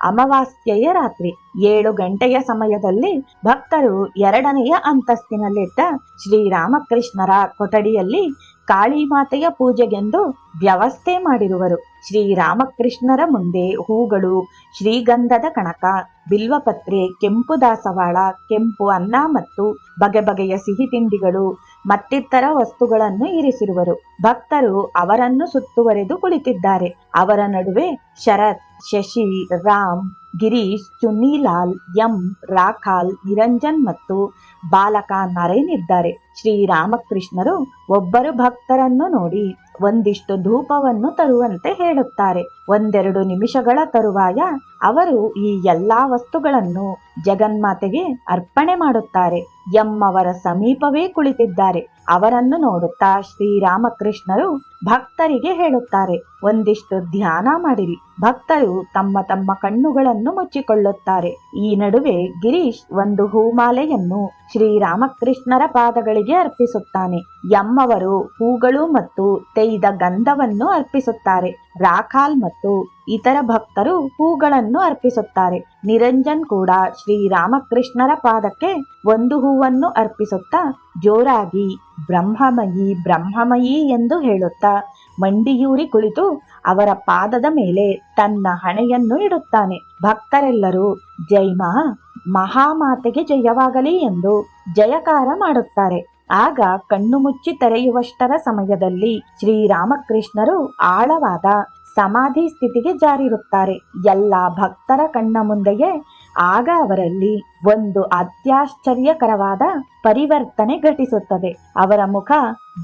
ಅಮಾವಾಸ್ಯೆಯ ರಾತ್ರಿ 7 ಗಂಟೆಯ ಸಮಯದಲ್ಲಿ ಭಕ್ತರು 2ನೆಯ ಅಂತಸ್ತಿನಲ್ಲಿದ್ದ ಶ್ರೀರಾಮಕೃಷ್ಣರ ಕೊಠಡಿಯಲ್ಲಿ ಕಾಳಿಮಾತೆಯ ಪೂಜೆಗೆಂದು ವ್ಯವಸ್ಥೆ ಮಾಡಿರುವರು. ಶ್ರೀರಾಮಕೃಷ್ಣರ ಮುಂದೆ ಹೂಗಳು, ಶ್ರೀಗಂಧದ ಕಣಕ, ಬಿಲ್ವಪತ್ರೆ, ಕೆಂಪು ದಾಸವಾಳ, ಕೆಂಪು ಅನ್ನ ಮತ್ತು ಬಗೆ ಬಗೆಯ ಸಿಹಿ ತಿಂಡಿಗಳು ಮತ್ತಿತರ ವಸ್ತುಗಳನ್ನು ಇರಿಸಿರುವರು. ಭಕ್ತರು ಅವರನ್ನು ಸುತ್ತುವರೆದು ಕುಳಿತಿದ್ದಾರೆ. ಅವರ ನಡುವೆ ಶರತ್, ಶಶಿ, ರಾಮ್, ಗಿರೀಶ್, ಚುನ್ನಿಲಾಲ್, ಎಂ, ರಾಖಾಲ್, ನಿರಂಜನ್ ಮತ್ತು ಬಾಲಕ ನರೇನ್ ಇದ್ದಾರೆ. ಶ್ರೀರಾಮಕೃಷ್ಣರು ಒಬ್ಬರು ಭಕ್ತರನ್ನು ನೋಡಿ ಒಂದಿಷ್ಟು ಧೂಪವನ್ನು ತರುವಂತೆ ಹೇಳುತ್ತಾರೆ. 1-2 ನಿಮಿಷಗಳ ತರುವಾಯ ಅವರು ಈ ಎಲ್ಲಾ ವಸ್ತುಗಳನ್ನು ಜಗನ್ಮಾತೆಗೆ ಅರ್ಪಣೆ ಮಾಡುತ್ತಾರೆ. ಎಂ ಅವರ ಸಮೀಪವೇ ಕುಳಿತಿದ್ದಾರೆ. ಅವರನ್ನು ನೋಡುತ್ತಾ ಶ್ರೀರಾಮಕೃಷ್ಣರು ಭಕ್ತರಿಗೆ ಹೇಳುತ್ತಾರೆ, ಒಂದಿಷ್ಟು ಧ್ಯಾನ ಮಾಡಿರಿ. ಭಕ್ತರು ತಮ್ಮ ತಮ್ಮ ಕಣ್ಣುಗಳನ್ನು ಮುಚ್ಚಿಕೊಳ್ಳುತ್ತಾರೆ. ಈ ನಡುವೆ ಗಿರೀಶ್ ಒಂದು ಹೂಮಾಲೆಯನ್ನು ಶ್ರೀರಾಮಕೃಷ್ಣರ ಪಾದಗಳಿಗೆ ಅರ್ಪಿಸುತ್ತಾನೆ. ಎಂ ಅವರು ಹೂಗಳು ಮತ್ತು ತೇಯ್ದ ಗಂಧವನ್ನು ಅರ್ಪಿಸುತ್ತಾರೆ. ರಾಖಾಲ್ ಮತ್ತು ಇತರ ಭಕ್ತರು ಹೂಗಳನ್ನು ಅರ್ಪಿಸುತ್ತಾರೆ. ನಿರಂಜನ್ ಕೂಡ ಶ್ರೀರಾಮಕೃಷ್ಣರ ಪಾದಕ್ಕೆ ಒಂದು ಹೂವನ್ನು ಅರ್ಪಿಸುತ್ತಾ ಜೋರಾಗಿ ಬ್ರಹ್ಮಮಯಿ ಬ್ರಹ್ಮಮಯಿ ಎಂದು ಹೇಳುತ್ತಾ ಮಂಡಿಯೂರಿ ಕುಳಿತು ಅವರ ಪಾದದ ಮೇಲೆ ತನ್ನ ಹಣೆಯನ್ನು ಇಡುತ್ತಾನೆ. ಭಕ್ತರೆಲ್ಲರೂ ಜೈಮಾ, ಮಹಾಮಾತೆಗೆ ಜಯವಾಗಲಿ ಎಂದು ಜಯಕಾರ ಮಾಡುತ್ತಾರೆ. ಆಗ ಕಣ್ಣು ಮುಚ್ಚಿ ತೆರೆಯುವಷ್ಟರ ಸಮಯದಲ್ಲಿ ಶ್ರೀರಾಮಕೃಷ್ಣರು ಆಳವಾದ ಸಮಾಧಿ ಸ್ಥಿತಿಗೆ ಜಾರಿರುತ್ತಾರೆ. ಎಲ್ಲ ಭಕ್ತರ ಕಣ್ಣ ಮುಂದೆಯೇ ಆಗ ಅವರಲ್ಲಿ ಒಂದು ಅತ್ಯಾಶ್ಚರ್ಯಕರವಾದ ಪರಿವರ್ತನೆ ಘಟಿಸುತ್ತದೆ. ಅವರ ಮುಖ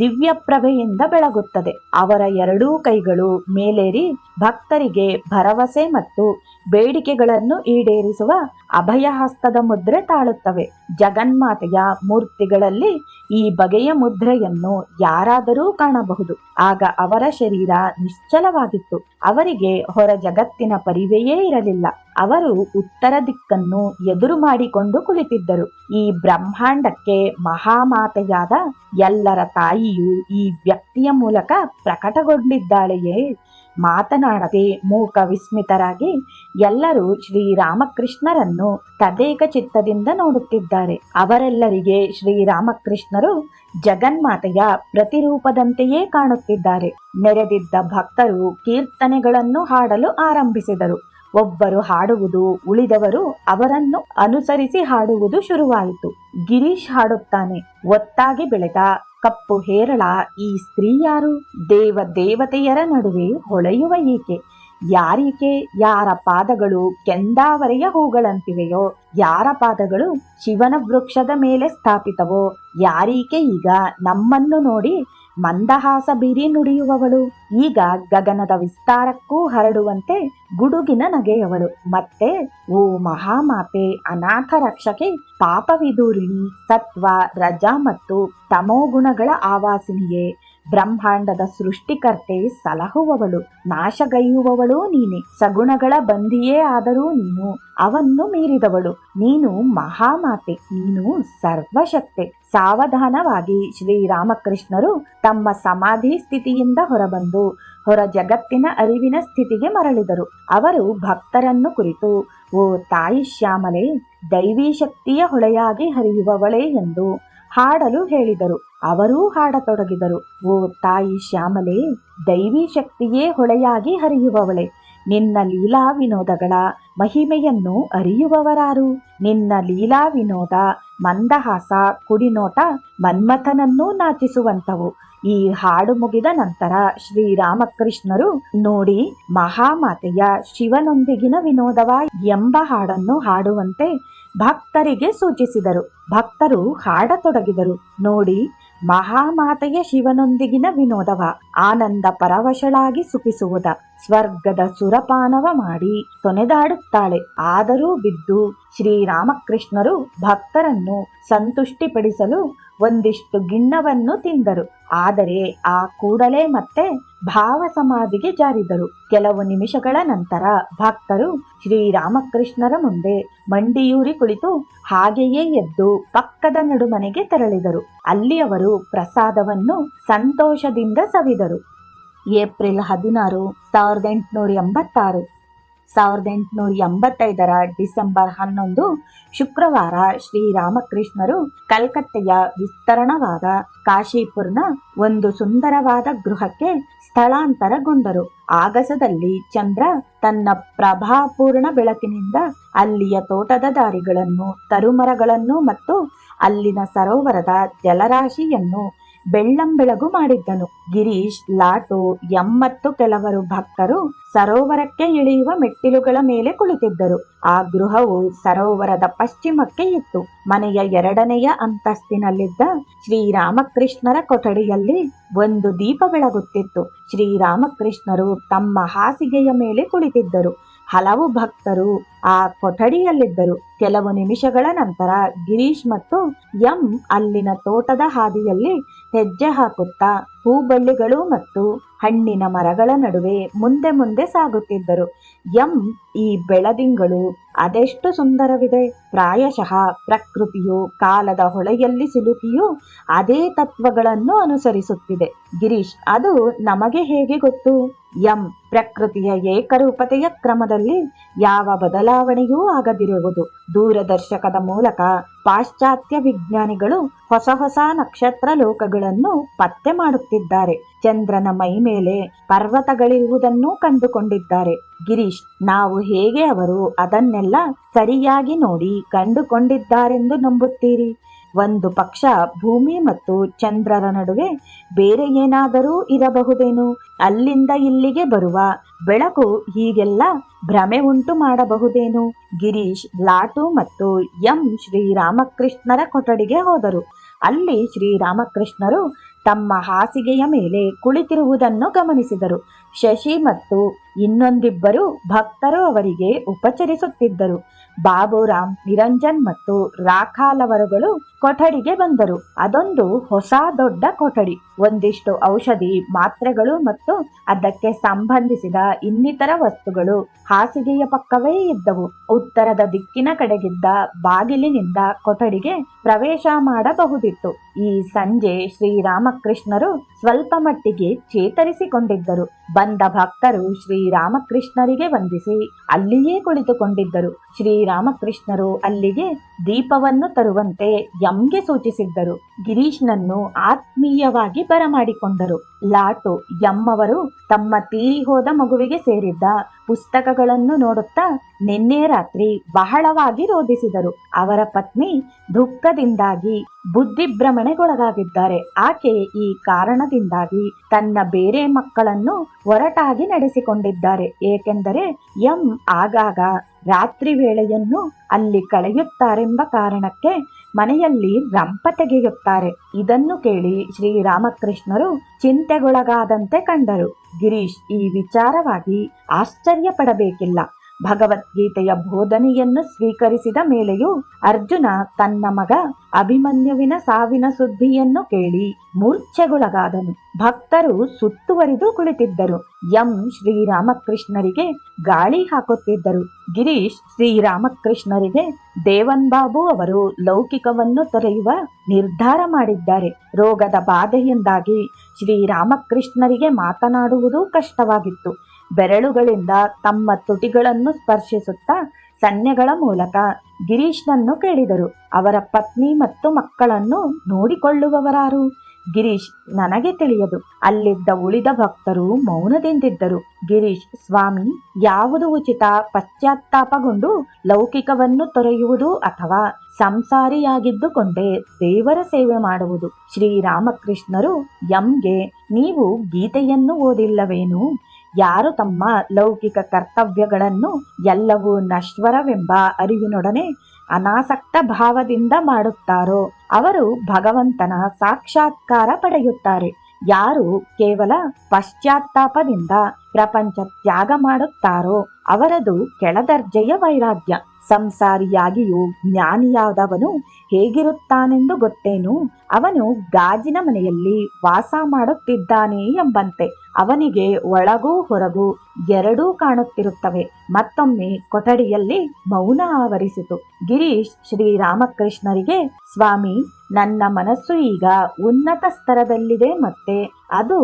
ದಿವ್ಯ ಪ್ರಭೆಯಿಂದ ಬೆಳಗುತ್ತದೆ. ಅವರ 2 ಕೈಗಳು ಮೇಲೇರಿ ಭಕ್ತರಿಗೆ ಭರವಸೆ ಮತ್ತು ಬೇಡಿಕೆಗಳನ್ನು ಈಡೇರಿಸುವ ಅಭಯಹಸ್ತದ ಮುದ್ರೆ ತಾಳುತ್ತವೆ. ಜಗನ್ಮಾತೆಯ ಮೂರ್ತಿಗಳಲ್ಲಿ ಈ ಬಗೆಯ ಮುದ್ರೆಯನ್ನು ಯಾರಾದರೂ ಕಾಣಬಹುದು. ಆಗ ಅವರ ಶರೀರ ನಿಶ್ಚಲವಾಗಿತ್ತು. ಅವರಿಗೆ ಹೊರ ಜಗತ್ತಿನ ಪರಿವೆಯೇ ಇರಲಿಲ್ಲ. ಅವರು ಉತ್ತರ ದಿಕ್ಕನ್ನು ಎದುರು ಮಾಡಿಕೊಂಡು ಕುಳಿತಿದ್ದರು. ಈ ಬ್ರಹ್ಮಾಂಡಕ್ಕೆ ಮಹಾಮಾತೆಯಾದ ಎಲ್ಲರ ತಾಯಿಯು ಈ ವ್ಯಕ್ತಿಯ ಮೂಲಕ ಪ್ರಕಟಗೊಂಡಿದ್ದಾಳೆಯೇ? ಮಾತನಾಡದೆ ಮೂಕ ವಿಸ್ಮಿತರಾಗಿ ಎಲ್ಲರೂ ಶ್ರೀರಾಮಕೃಷ್ಣರನ್ನು ತದೇಕ ಚಿತ್ತದಿಂದ ನೋಡುತ್ತಿದ್ದಾರೆ. ಅವರೆಲ್ಲರಿಗೆ ಶ್ರೀರಾಮಕೃಷ್ಣರು ಜಗನ್ಮಾತೆಯ ಪ್ರತಿರೂಪದಂತೆಯೇ ಕಾಣುತ್ತಿದ್ದಾರೆ. ನೆರೆದಿದ್ದ ಭಕ್ತರು ಕೀರ್ತನೆಗಳನ್ನು ಹಾಡಲು ಆರಂಭಿಸಿದರು. ಒಬ್ಬರು ಹಾಡುವುದು, ಉಳಿದವರು ಅವರನ್ನು ಅನುಸರಿಸಿ ಹಾಡುವುದು ಶುರುವಾಯಿತು. ಗಿರೀಶ್ ಹಾಡುತ್ತಾನೆ, ಒತ್ತಾಗಿ ಬೆಳೆದ ಕಪ್ಪು ಹೇರಳ ಈ ಸ್ತ್ರೀ ಯಾರು? ದೇವತೆಯರ ನಡುವೆ ಹೊಳೆಯುವ ಈಕೆ ಯಾರೀಕೆ? ಯಾರ ಪಾದಗಳು ಕೆಂದಾವರೆಯ ಹೂಗಳಂತಿವೆಯೋ, ಯಾರ ಪಾದಗಳು ಶಿವನ ವೃಕ್ಷದ ಮೇಲೆ ಸ್ಥಾಪಿತವೋ, ಯಾರೀಕೆ ಈಗ ನಮ್ಮನ್ನು ನೋಡಿ ಮಂದಹಾಸ ಬೀರಿ ನುಡಿಯುವವಳು? ಈಗ ಗಗನದ ವಿಸ್ತಾರಕ್ಕೂ ಹರಡುವಂತೆ ಗುಡುಗಿನ ನಗೆಯವಳು. ಮತ್ತೆ ಓ ಮಹಾಮಾತೆ, ಅನಾಥ ರಕ್ಷಕೆ, ಪಾಪವಿದೂರಿಣಿ, ಸತ್ವ, ರಜ ಮತ್ತು ತಮೋಗುಣಗಳ ಆವಾಸಿನಿಯೇ, ಬ್ರಹ್ಮಾಂಡದ ಸೃಷ್ಟಿಕರ್ತೆ, ಸಲಹುವವಳು, ನಾಶಗೈಯುವವಳು ನೀನೆ. ಸಗುಣಗಳ ಬಂಧಿಯೇ ಆದರೂ ನೀನು ಅವನ್ನು ಮೀರಿದವಳು. ನೀನು ಮಹಾಮಾತೆ, ನೀನು ಸರ್ವಶಕ್ತೆ. ಸಾವಧಾನವಾಗಿ ಶ್ರೀರಾಮಕೃಷ್ಣರು ತಮ್ಮ ಸಮಾಧಿ ಸ್ಥಿತಿಯಿಂದ ಹೊರಬಂದು ಹೊರ ಜಗತ್ತಿನ ಅರಿವಿನ ಸ್ಥಿತಿಗೆ ಮರಳಿದರು. ಅವರು ಭಕ್ತರನ್ನು ಕುರಿತು, ಓ ತಾಯಿ ಶ್ಯಾಮಲೆ, ದೈವೀ ಶಕ್ತಿಯ ಹೊಳೆಯಾಗಿ ಹರಿಯುವವಳೇ ಎಂದು ಹಾಡಲು ಹೇಳಿದರು. ಅವರೂ ಹಾಡತೊಡಗಿದರು. ಓ ತಾಯಿ ಶ್ಯಾಮಲೆ, ದೈವೀ ಶಕ್ತಿಯೇ ಹೊಳೆಯಾಗಿ ಹರಿಯುವವಳೆ, ನಿನ್ನ ಲೀಲಾ ವಿನೋದಗಳ ಮಹಿಮೆಯನ್ನು ಅರಿಯುವವರಾರು? ನಿನ್ನ ಲೀಲಾ ವಿನೋದ, ಮಂದಹಾಸ, ಕುಡಿನೋಟ ಮನ್ಮಥನನ್ನೂ ನಾಚಿಸುವಂತವು. ಈ ಹಾಡು ಮುಗಿದ ನಂತರ ಶ್ರೀರಾಮಕೃಷ್ಣರು ನೋಡಿ ಮಹಾಮಾತೆಯ ಶಿವನೊಂದಿಗಿನ ವಿನೋದವ ಎಂಬ ಹಾಡನ್ನು ಹಾಡುವಂತೆ ಭಕ್ತರಿಗೆ ಸೂಚಿಸಿದರು. ಭಕ್ತರು ಹಾಡತೊಡಗಿದರು. ನೋಡಿ ಮಹಾಮಾತೆಯ ಶಿವನೊಂದಿಗಿನ ವಿನೋದವ, ಆನಂದ ಪರವಶಳಾಗಿ ಸುಖಿಸುವುದ, ಸ್ವರ್ಗದ ಸುರಪಾನವ ಮಾಡಿ ತೊನೆದಾಡುತ್ತಾಳೆ. ಆದರೂ ಬಿದ್ದು ಶ್ರೀರಾಮಕೃಷ್ಣರು ಭಕ್ತರನ್ನು ಸಂತುಷ್ಟಿಪಡಿಸಲು ಒಂದಿಷ್ಟು ಗಿಣ್ಣವನ್ನು ತಿಂದರು. ಆದರೆ ಆ ಕೂಡಲೇ ಮತ್ತೆ ಭಾವ ಸಮಾಧಿಗೆ ಜಾರಿದರು. ಕೆಲವು ನಿಮಿಷಗಳ ನಂತರ ಭಕ್ತರು ಶ್ರೀರಾಮಕೃಷ್ಣರ ಮುಂದೆ ಮಂಡಿಯೂರಿ ಕುಳಿತು ಹಾಗೆಯೇ ಎದ್ದು ಪಕ್ಕದ ನಡುಮನೆಗೆ ತೆರಳಿದರು. ಅಲ್ಲಿ ಅವರು ಪ್ರಸಾದವನ್ನು ಸಂತೋಷದಿಂದ ಸವಿದರು. ಏಪ್ರಿಲ್ 16, 1886. 1885 ಡಿಸೆಂಬರ್ 11 ಶುಕ್ರವಾರ ಶ್ರೀರಾಮಕೃಷ್ಣರು ಕಲ್ಕತ್ತೆಯ ವಿಸ್ತರಣವಾದ ಕಾಶೀಪುರ್ನ ಒಂದು ಸುಂದರವಾದ ಗೃಹಕ್ಕೆ ಸ್ಥಳಾಂತರಗೊಂಡರು. ಆಗಸದಲ್ಲಿ ಚಂದ್ರ ತನ್ನ ಪ್ರಭಾಪೂರ್ಣ ಬೆಳಕಿನಿಂದ ಅಲ್ಲಿಯ ತೋಟದ ದಾರಿಗಳನ್ನು, ತರುಮರಗಳನ್ನು ಮತ್ತು ಅಲ್ಲಿನ ಸರೋವರದ ಜಲರಾಶಿಯನ್ನು ಬೆಳ್ಳಂಬೆಳಗು ಮಾಡಿದ್ದನು. ಗಿರೀಶ್, ಲಾಟು, ಎಂ ಮತ್ತು ಕೆಲವರು ಭಕ್ತರು ಸರೋವರಕ್ಕೆ ಇಳಿಯುವ ಮೆಟ್ಟಿಲುಗಳ ಮೇಲೆ ಕುಳಿತಿದ್ದರು. ಆ ಗೃಹವು ಸರೋವರದ ಪಶ್ಚಿಮಕ್ಕೆ ಇತ್ತು. ಮನೆಯ 2ನೆಯ ಅಂತಸ್ತಿನಲ್ಲಿದ್ದ ಶ್ರೀರಾಮಕೃಷ್ಣರ ಕೊಠಡಿಯಲ್ಲಿ ಒಂದು ದೀಪ ಬೆಳಗುತ್ತಿತ್ತು. ಶ್ರೀರಾಮಕೃಷ್ಣರು ತಮ್ಮ ಹಾಸಿಗೆಯ ಮೇಲೆ ಕುಳಿತಿದ್ದರು. ಹಲವು ಭಕ್ತರು ಆ ಕೊಠಡಿಯಲ್ಲಿದ್ದರು. ಕೆಲವು ನಿಮಿಷಗಳ ನಂತರ ಗಿರೀಶ್ ಮತ್ತು ಎಂ ಅಲ್ಲಿನ ತೋಟದ ಹಾದಿಯಲ್ಲಿ ಹೆಜ್ಜೆ ಹಾಕುತ್ತಾ ಹೂಬಳ್ಳಿಗಳು ಮತ್ತು ಹಣ್ಣಿನ ಮರಗಳ ನಡುವೆ ಮುಂದೆ ಮುಂದೆ ಸಾಗುತ್ತಿದ್ದರು. ಎಂ, ಈ ಬೆಳದಿಂಗಳು ಅದೆಷ್ಟು ಸುಂದರವಿದೆ. ಪ್ರಾಯಶಃ ಪ್ರಕೃತಿಯು ಕಾಲದ ಹೊಳೆಯಲ್ಲಿ ಸಿಲುಕಿಯೂ ಅದೇ ತತ್ವಗಳನ್ನು ಅನುಸರಿಸುತ್ತಿದೆ. ಗಿರೀಶ್, ಅದು ನಮಗೆ ಹೇಗೆ ಗೊತ್ತು? ಎಂ, ಪ್ರಕೃತಿಯ ಏಕರೂಪತೆಯ ಕ್ರಮದಲ್ಲಿ ಯಾವ ಬದಲಾವಣೆಯೂ ಆಗದಿರುವುದು. ದೂರದರ್ಶಕದ ಮೂಲಕ ಪಾಶ್ಚಾತ್ಯ ವಿಜ್ಞಾನಿಗಳು ಹೊಸ ಹೊಸ ನಕ್ಷತ್ರ ಲೋಕಗಳನ್ನು ಪತ್ತೆ ಮಾಡುತ್ತಿದ್ದಾರೆ. ಚಂದ್ರನ ಮೈ ಮೇಲೆ ಪರ್ವತಗಳಿರುವುದನ್ನು ಕಂಡುಕೊಂಡಿದ್ದಾರೆ. ಗಿರೀಶ್, ನಾವು ಹೇಗೆ ಅವರು ಅದನ್ನೆಲ್ಲ ಸರಿಯಾಗಿ ನೋಡಿ ಕಂಡುಕೊಂಡಿದ್ದಾರೆಂದು ನಂಬುತ್ತೀರಿ? ಒಂದು ಪಕ್ಷ ಭೂಮಿ ಮತ್ತು ಚಂದ್ರರ ನಡುವೆ ಬೇರೆ ಏನಾದರೂ ಇರಬಹುದೇನು? ಅಲ್ಲಿಂದ ಇಲ್ಲಿಗೆ ಬರುವ ಬೆಳಕು ಹೀಗೆಲ್ಲ ಭ್ರಮೆ ಉಂಟು ಮಾಡಬಹುದೇನು? ಗಿರೀಶ್, ಲಾಟು ಮತ್ತು ಎಂ ಶ್ರೀರಾಮಕೃಷ್ಣರ ಕೊಠಡಿಗೆ ಹೋದರು. ಅಲ್ಲಿ ಶ್ರೀರಾಮಕೃಷ್ಣರು ತಮ್ಮ ಹಾಸಿಗೆಯ ಮೇಲೆ ಕುಳಿತಿರುವುದನ್ನು ಗಮನಿಸಿದರು. ಶಶಿ ಮತ್ತು ಇನ್ನೊಂದಿಬ್ಬರು ಭಕ್ತರು ಅವರಿಗೆ ಉಪಚರಿಸುತ್ತಿದ್ದರು. ಬಾಬುರಾಮ್, ನಿರಂಜನ್ ಮತ್ತು ರಾಖಾಲ್ ಅವರುಗಳು ಕೊಠಡಿಗೆ ಬಂದರು. ಅದೊಂದು ಹೊಸ ದೊಡ್ಡ ಕೊಠಡಿ. ಒಂದಿಷ್ಟು ಔಷಧಿ, ಮಾತ್ರೆಗಳು ಮತ್ತು ಅದಕ್ಕೆ ಸಂಬಂಧಿಸಿದ ಇನ್ನಿತರ ವಸ್ತುಗಳು ಹಾಸಿಗೆಯ ಪಕ್ಕವೇ ಇದ್ದವು. ಉತ್ತರದ ದಿಕ್ಕಿನ ಕಡೆಗಿದ್ದ ಬಾಗಿಲಿನಿಂದ ಕೊಠಡಿಗೆ ಪ್ರವೇಶ ಮಾಡಬಹುದಿತ್ತು. ಈ ಸಂಜೆ ಶ್ರೀರಾಮಕೃಷ್ಣರು ಸ್ವಲ್ಪ ಮಟ್ಟಿಗೆ ಚೇತರಿಸಿಕೊಂಡಿದ್ದರು. ಬಂದ ಭಕ್ತರು ಶ್ರೀರಾಮಕೃಷ್ಣರಿಗೆ ವಂದಿಸಿ ಅಲ್ಲಿಯೇ ಕುಳಿತುಕೊಂಡಿದ್ದರು. ಶ್ರೀರಾಮಕೃಷ್ಣರು ಅಲ್ಲಿಗೆ ದೀಪವನ್ನು ತರುವಂತೆ ಯಂಗೆ ಸೂಚಿಸಿದ್ದರು. ಗಿರೀಶ್ನನ್ನು ಆತ್ಮೀಯವಾಗಿ ಬರಮಾಡಿಕೊಂಡರು. ಲಾಟು ಯಮ್ಮವರು ತಮ್ಮ ತೀರಿ ಹೋದ ಮಗುವಿಗೆ ಸೇರಿದ್ದ ಪುಸ್ತಕಗಳನ್ನು ನೋಡುತ್ತಾ ನಿನ್ನೆ ರಾತ್ರಿ ಬಹಳವಾಗಿ ರೋಧಿಸಿದರು. ಅವರ ಪತ್ನಿ ದುಃಖದಿಂದಾಗಿ ಬುದ್ಧಿಭ್ರಮಣೆಗೊಳಗಾಗಿದ್ದಾರೆ. ಆಕೆ ಈ ಕಾರಣದಿಂದಾಗಿ ತನ್ನ ಬೇರೆ ಮಕ್ಕಳನ್ನು ಒರಟಾಗಿ ನಡೆಸಿಕೊಂಡಿದ್ದಾರೆ. ಏಕೆಂದರೆ ಎಂ ಆಗಾಗ ರಾತ್ರಿ ವೇಳೆಯನ್ನು ಅಲ್ಲಿ ಕಳೆಯುತ್ತಾರೆಂಬ ಕಾರಣಕ್ಕೆ ಮನೆಯಲ್ಲಿ ರಂಪ ತೆಗೆಯುತ್ತಾರೆ. ಇದನ್ನು ಕೇಳಿ ಶ್ರೀರಾಮಕೃಷ್ಣರು ಚಿಂತೆಗೊಳಗಾದಂತೆ ಕಂಡರು. ಗಿರೀಶ್ ಈ ವಿಚಾರವಾಗಿ ಆಶ್ಚರ್ಯ ಪಡಬೇಕಿಲ್ಲ. ಭಗವದ್ಗೀತೆಯ ಬೋಧನೆಯನ್ನು ಸ್ವೀಕರಿಸಿದ ಮೇಲೆಯೂ ಅರ್ಜುನ ತನ್ನ ಮಗ ಅಭಿಮನ್ಯುವಿನ ಸಾವಿನ ಸುದ್ದಿಯನ್ನು ಕೇಳಿ ಮೂರ್ಛೆಗೊಳಗಾದನು. ಭಕ್ತರು ಸುತ್ತುವರಿದು ಕುಳಿತಿದ್ದರು. ಎಂ ಶ್ರೀರಾಮಕೃಷ್ಣರಿಗೆ ಗಾಳಿ ಹಾಕುತ್ತಿದ್ದರು. ಗಿರೀಶ್ ಶ್ರೀರಾಮಕೃಷ್ಣರಿಗೆ ದೇವನ್ ಬಾಬು ಅವರು ಲೌಕಿಕವನ್ನು ತೊರೆಯುವ ನಿರ್ಧಾರ ಮಾಡಿದ್ದಾರೆ. ರೋಗದ ಬಾಧೆಯಿಂದಾಗಿ ಶ್ರೀರಾಮಕೃಷ್ಣರಿಗೆ ಮಾತನಾಡುವುದು ಕಷ್ಟವಾಗಿತ್ತು. ಬೆರಳುಗಳಿಂದ ತಮ್ಮ ತುಟಿಗಳನ್ನು ಸ್ಪರ್ಶಿಸುತ್ತಾ ಸನ್ನೆಗಳ ಮೂಲಕ ಗಿರೀಶ್ನನ್ನು ಕೇಳಿದರು. ಅವರ ಪತ್ನಿ ಮತ್ತು ಮಕ್ಕಳನ್ನು ನೋಡಿಕೊಳ್ಳುವವರಾರು? ಗಿರೀಶ್, ನನಗೆ ತಿಳಿಯದು. ಅಲ್ಲಿದ್ದ ಉಳಿದ ಭಕ್ತರು ಮೌನದಿಂದಿದ್ದರು. ಗಿರೀಶ್, ಸ್ವಾಮಿ, ಯಾವುದು ಉಚಿತ? ಪಶ್ಚಾತ್ತಾಪಗೊಂಡು ಲೌಕಿಕವನ್ನು ತೊರೆಯುವುದು ಅಥವಾ ಸಂಸಾರಿಯಾಗಿದ್ದುಕೊಂಡೇ ದೇವರ ಸೇವೆ ಮಾಡುವುದು? ಶ್ರೀರಾಮಕೃಷ್ಣರು ಎಂಗೆ, ನೀವು ಗೀತೆಯನ್ನು ಓದಿಲ್ಲವೇನು? ಯಾರು ತಮ್ಮ ಲೌಕಿಕ ಕರ್ತವ್ಯಗಳನ್ನು ಎಲ್ಲವೂ ನಶ್ವರವೆಂಬ ಅರಿವಿನೊಡನೆ ಅನಾಸಕ್ತ ಭಾವದಿಂದ ಮಾಡುತ್ತಾರೋ ಅವರು ಭಗವಂತನ ಸಾಕ್ಷಾತ್ಕಾರ ಪಡೆಯುತ್ತಾರೆ. ಯಾರು ಕೇವಲ ಪಶ್ಚಾತ್ತಾಪದಿಂದ ಪ್ರಪಂಚ ತ್ಯಾಗ ಮಾಡುತ್ತಾರೋ ಅವರದು ಕೆಳದರ್ಜೆಯ ವೈರಾಗ್ಯ. ಸಂಸಾರಿಯಾಗಿಯೂ ಜ್ಞಾನಿಯಾದವನು ಹೇಗಿರುತ್ತಾನೆಂದು ಗೊತ್ತೇನು? ಅವನು ಗಾಜಿನ ಮನೆಯಲ್ಲಿ ವಾಸ ಮಾಡುತ್ತಿದ್ದಾನೆ ಎಂಬಂತೆ. ಅವನಿಗೆ ಒಳಗೂ ಹೊರಗೂ ಎರಡೂ ಕಾಣುತ್ತಿರುತ್ತವೆ. ಮತ್ತೊಮ್ಮೆ ಕೊಠಡಿಯಲ್ಲಿ ಮೌನ ಆವರಿಸಿತು. ಗಿರೀಶ್ ಶ್ರೀರಾಮಕೃಷ್ಣರಿಗೆ, ಸ್ವಾಮಿ, ನನ್ನ ಮನಸ್ಸು ಈಗ ಉನ್ನತ ಸ್ತರದಲ್ಲಿದೆ, ಮತ್ತೆ ಅದು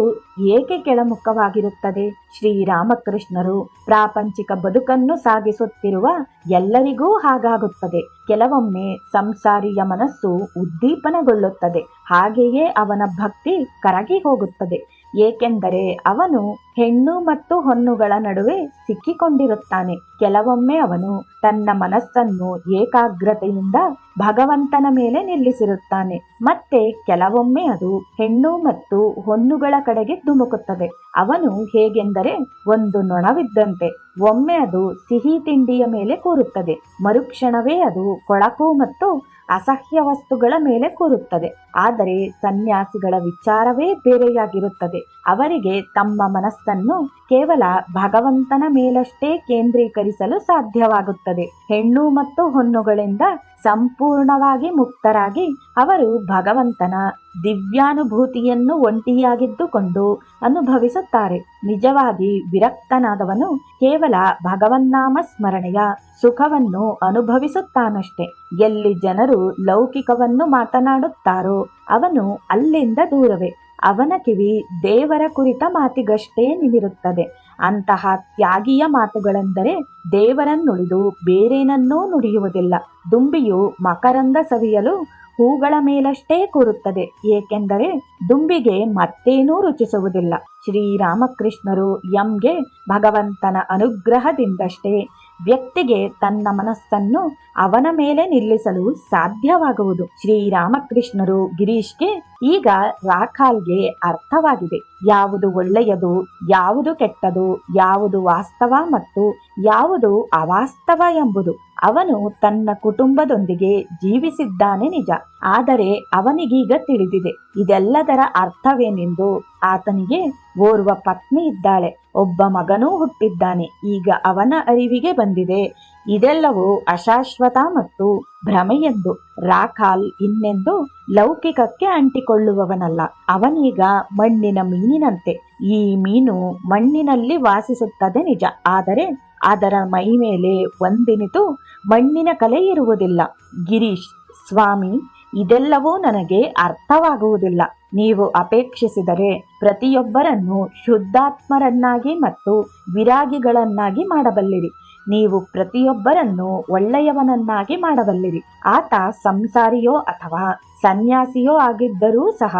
ಏಕೆ ಕೆಳಮುಖವಾಗಿರುತ್ತದೆ? ಶ್ರೀರಾಮಕೃಷ್ಣರು, ಪ್ರಾಪಂಚಿಕ ಬದುಕನ್ನು ಸಾಗಿಸುತ್ತಿರುವ ಎಲ್ಲರಿಗೂ ಹಾಗಾಗುತ್ತದೆ. ಕೆಲವೊಮ್ಮೆ ಸಂಸಾರಿಯ ಮನಸ್ಸು ಉದ್ದೀಪನಗೊಳ್ಳುತ್ತದೆ. ಹಾಗೆಯೇ ಅವನ ಭಕ್ತಿ ಕರಗಿ ಹೋಗುತ್ತದೆ. ಏಕೆಂದರೆ ಅವನು ಹೆಣ್ಣು ಮತ್ತು ಹೊನ್ನುಗಳ ನಡುವೆ ಸಿಕ್ಕಿಕೊಂಡಿರುತ್ತಾನೆ. ಕೆಲವೊಮ್ಮೆ ಅವನು ತನ್ನ ಮನಸ್ಸನ್ನು ಏಕಾಗ್ರತೆಯಿಂದ ಭಗವಂತನ ಮೇಲೆ ನಿಲ್ಲಿಸಿರುತ್ತಾನೆ. ಮತ್ತೆ ಕೆಲವೊಮ್ಮೆ ಅದು ಹೆಣ್ಣು ಮತ್ತು ಹೊನ್ನುಗಳ ಕಡೆಗೆ ಧುಮುಕುತ್ತದೆ. ಅವನು ಹೇಗೆಂದರೆ ಒಂದು ನೊಣವಿದ್ದಂತೆ. ಒಮ್ಮೆ ಅದು ಸಿಹಿ ತಿಂಡಿಯ ಮೇಲೆ ಕೂರುತ್ತದೆ, ಮರುಕ್ಷಣವೇ ಅದು ಕೊಳಕು ಮತ್ತು ಅಸಹ್ಯ ವಸ್ತುಗಳ ಮೇಲೆ ಕೂರುತ್ತದೆ. ಆದರೆ ಸನ್ಯಾಸಿಗಳ ವಿಚಾರವೇ ಬೇರೆಯಾಗಿರುತ್ತದೆ. ಅವರಿಗೆ ತಮ್ಮ ಮನಸ್ಸನ್ನು ಕೇವಲ ಭಗವಂತನ ಮೇಲಷ್ಟೇ ಕೇಂದ್ರೀಕರಿಸಲು ಸಾಧ್ಯವಾಗುತ್ತದೆ. ಹೆಣ್ಣು ಮತ್ತು ಹೊನ್ನುಗಳಿಂದ ಸಂಪೂರ್ಣವಾಗಿ ಮುಕ್ತರಾಗಿ ಅವರು ಭಗವಂತನ ದಿವ್ಯಾನುಭೂತಿಯನ್ನು ಒಂಟಿಯಾಗಿದ್ದುಕೊಂಡು ಅನುಭವಿಸುತ್ತಾರೆ. ನಿಜವಾಗಿ ವಿರಕ್ತನಾದವನು ಕೇವಲ ಭಗವನ್ನಾಮ ಸ್ಮರಣೆಯ ಸುಖವನ್ನು ಅನುಭವಿಸುತ್ತಾನಷ್ಟೆ. ಎಲ್ಲಿ ಜನರು ಲೌಕಿಕವನ್ನು ಮಾತನಾಡುತ್ತಾರೋ ಅವನು ಅಲ್ಲಿಂದ ದೂರವೇ. ಅವನ ಕಿವಿ ದೇವರ ಕುರಿತ ಮಾತಿಗಷ್ಟೇ ನಿಮಿರುತ್ತದೆ. ಅಂತಹ ತ್ಯಾಗಿಯ ಮಾತುಗಳೆಂದರೆ ದೇವರನ್ನುಳಿದು ಬೇರೇನನ್ನೂ ನುಡಿಯುವುದಿಲ್ಲ. ದುಂಬಿಯು ಮಕರಂದ ಸವಿಯಲು ಹೂಗಳ ಮೇಲಷ್ಟೇ ಕೂರುತ್ತದೆ, ಏಕೆಂದರೆ ದುಂಬಿಗೆ ಮತ್ತೇನೂ ರುಚಿಸುವುದಿಲ್ಲ. ಶ್ರೀರಾಮಕೃಷ್ಣರು ಎಂಗೆ ಭಗವಂತನ ಅನುಗ್ರಹದಿಂದಷ್ಟೇ ವ್ಯಕ್ತಿಗೆ ತನ್ನ ಮನಸ್ಸನ್ನು ಅವನ ಮೇಲೆ ನಿಲ್ಲಿಸಲು ಸಾಧ್ಯವಾಗುವುದು. ಶ್ರೀರಾಮಕೃಷ್ಣರು ಗಿರೀಶ್ಗೆ ಈಗ ರಾಖಾಲ್ಗೆ ಅರ್ಥವಾಗಿದೆ. ಯಾವುದು ಒಳ್ಳೆಯದು, ಯಾವುದು ಕೆಟ್ಟದು, ಯಾವುದು ವಾಸ್ತವ ಮತ್ತು ಯಾವುದು ಅವಾಸ್ತವ ಎಂಬುದು. ಅವನು ತನ್ನ ಕುಟುಂಬದೊಂದಿಗೆ ಜೀವಿಸಿದ್ದಾನೆ ನಿಜ, ಆದರೆ ಅವನಿಗೀಗ ತಿಳಿದಿದೆ ಇದೆಲ್ಲದರ ಅರ್ಥವೇನೆಂದು. ಆತನಿಗೆ ಓರ್ವ ಪತ್ನಿ ಇದ್ದಾಳೆ, ಒಬ್ಬ ಮಗನೂ ಹುಟ್ಟಿದ್ದಾನೆ. ಈಗ ಅವನ ಅರಿವಿಗೆ ಬಂದಿದೆ ಇದೆಲ್ಲವೂ ಅಶಾಶ್ವತ ಮತ್ತು ಭ್ರಮೆಯೆಂದು. ರಾಖಾಲ್ ಇನ್ನೆಂದು ಲೌಕಿಕಕ್ಕೆ ಅಂಟಿಕೊಳ್ಳುವವನಲ್ಲ. ಅವನೀಗ ಮಣ್ಣಿನ ಮೀನಿನಂತೆ. ಈ ಮೀನು ಮಣ್ಣಿನಲ್ಲಿ ವಾಸಿಸುತ್ತದೆ ನಿಜ, ಆದರೆ ಅದರ ಮೈ ಮೇಲೆ ಒಂದಿನಿತೂ ಮಣ್ಣಿನ ಕಲೆ ಇರುವುದಿಲ್ಲ. ಗಿರೀಶ್: ಸ್ವಾಮಿ, ಇದೆಲ್ಲವೂ ನನಗೆ ಅರ್ಥವಾಗುವುದಿಲ್ಲ. ನೀವು ಅಪೇಕ್ಷಿಸಿದರೆ ಪ್ರತಿಯೊಬ್ಬರನ್ನು ಶುದ್ಧಾತ್ಮರನ್ನಾಗಿ ಮತ್ತು ವಿರಾಗಿಗಳನ್ನಾಗಿ ಮಾಡಬಲ್ಲಿರಿ. ನೀವು ಪ್ರತಿಯೊಬ್ಬರನ್ನು ಒಳ್ಳೆಯವನನ್ನಾಗಿ ಮಾಡಬಲ್ಲಿರಿ. ಆತ ಸಂಸಾರಿಯೋ ಅಥವಾ ಸನ್ಯಾಸಿಯೋ ಆಗಿದ್ದರೂ ಸಹ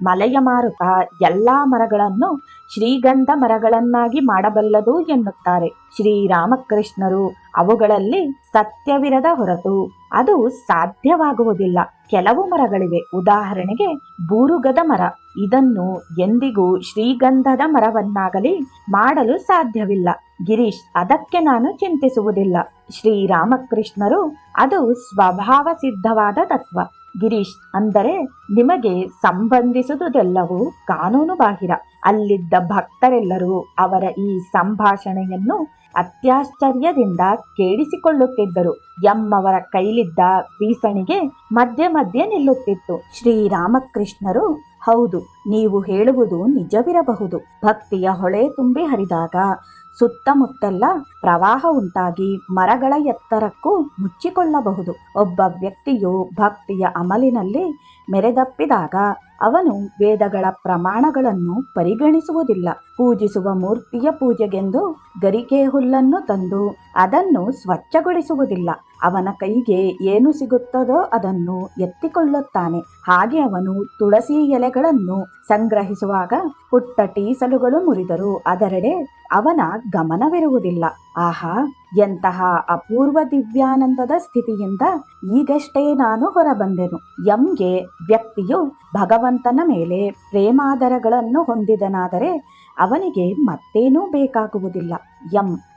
ಮಲೆಯ ಮಾರುತ ಎಲ್ಲಾ ಮರಗಳನ್ನು ಶ್ರೀಗಂಧ ಮರಗಳನ್ನಾಗಿ ಮಾಡಬಲ್ಲದು ಎನ್ನುತ್ತಾರೆ ಶ್ರೀರಾಮಕೃಷ್ಣರು. ಅವುಗಳಲ್ಲಿ ಸತ್ಯವಿರದ ಹೊರತು ಅದು ಸಾಧ್ಯವಾಗುವುದಿಲ್ಲ. ಕೆಲವು ಮರಗಳಿವೆ, ಉದಾಹರಣೆಗೆ ಬೂರುಗದ ಮರ. ಇದನ್ನು ಎಂದಿಗೂ ಶ್ರೀಗಂಧದ ಮರವನ್ನಾಗಲಿ ಮಾಡಲು ಸಾಧ್ಯವಿಲ್ಲ. ಗಿರೀಶ್: ಅದಕ್ಕೆ ನಾನು ಚಿಂತಿಸುವುದಿಲ್ಲ. ಶ್ರೀರಾಮಕೃಷ್ಣರು: ಅದು ಸ್ವಭಾವ ಸಿದ್ಧವಾದ ತತ್ವ. ಗಿರೀಶ್: ಅಂದರೆ ನಿಮಗೆ ಸಂಬಂಧಿಸುವುದೆಲ್ಲವೂ ಕಾನೂನು ಬಾಹಿರ. ಅಲ್ಲಿದ್ದ ಭಕ್ತರೆಲ್ಲರೂ ಅವರ ಈ ಸಂಭಾಷಣೆಯನ್ನು ಅತ್ಯಾಶ್ಚರ್ಯದಿಂದ ಕೇಳಿಸಿಕೊಳ್ಳುತ್ತಿದ್ದರು. ಅವರ ಕೈಲಿದ್ದ ಬೀಸಣಿಗೆ ಮಧ್ಯೆ ಮಧ್ಯೆ ನಿಲ್ಲುತ್ತಿತ್ತು. ಶ್ರೀರಾಮಕೃಷ್ಣರು: ಹೌದು, ನೀವು ಹೇಳುವುದು ನಿಜವಿರಬಹುದು. ಭಕ್ತಿಯ ಹೊಳೆ ತುಂಬಿ ಹರಿದಾಗ ಸುತ್ತಮುತ್ತೆಲ್ಲ ಪ್ರವಾಹ ಉಂಟಾಗಿ ಮರಗಳ ಎತ್ತರಕ್ಕೂ ಮುಚ್ಚಿಕೊಳ್ಳಬಹುದು. ಒಬ್ಬ ವ್ಯಕ್ತಿಯು ಭಕ್ತಿಯ ಅಮಲಿನಲ್ಲಿ ಮೆರೆದಪ್ಪಿದಾಗ ಅವನು ವೇದಗಳ ಪ್ರಮಾಣಗಳನ್ನು ಪರಿಗಣಿಸುವುದಿಲ್ಲ. ಪೂಜಿಸುವ ಮೂರ್ತಿಯ ಪೂಜೆಗೆಂದು ಗರಿಕೆ ಹುಲ್ಲನ್ನು ತಂದು ಅದನ್ನು ಸ್ವಚ್ಛಗೊಳಿಸುವುದಿಲ್ಲ. ಅವನ ಕೈಗೆ ಏನು ಸಿಗುತ್ತದೋ ಅದನ್ನು ಎತ್ತಿಕೊಳ್ಳುತ್ತಾನೆ. ಹಾಗೆ ಅವನು ತುಳಸಿ ಎಲೆಗಳನ್ನು ಸಂಗ್ರಹಿಸುವಾಗ ಪುಟ್ಟ ಟೀಸಲುಗಳು ಮುರಿದರೂ ಅದರೆಡೆ ಅವನ ಗಮನವಿರುವುದಿಲ್ಲ. ಆಹಾ, ಎಂತಹ ಅಪೂರ್ವ ದಿವ್ಯಾನಂದದ ಸ್ಥಿತಿಯಿಂದ ಈಗಷ್ಟೇ ನಾನು ಹೊರಬಂದೆನು. ಎಂಗೆ ವ್ಯಕ್ತಿಯು ಭಗವಂತನ ಮೇಲೆ ಪ್ರೇಮಾದರಗಳನ್ನು ಹೊಂದಿದನಾದರೆ ಅವನಿಗೆ ಮತ್ತೇನೂ ಬೇಕಾಗುವುದಿಲ್ಲ.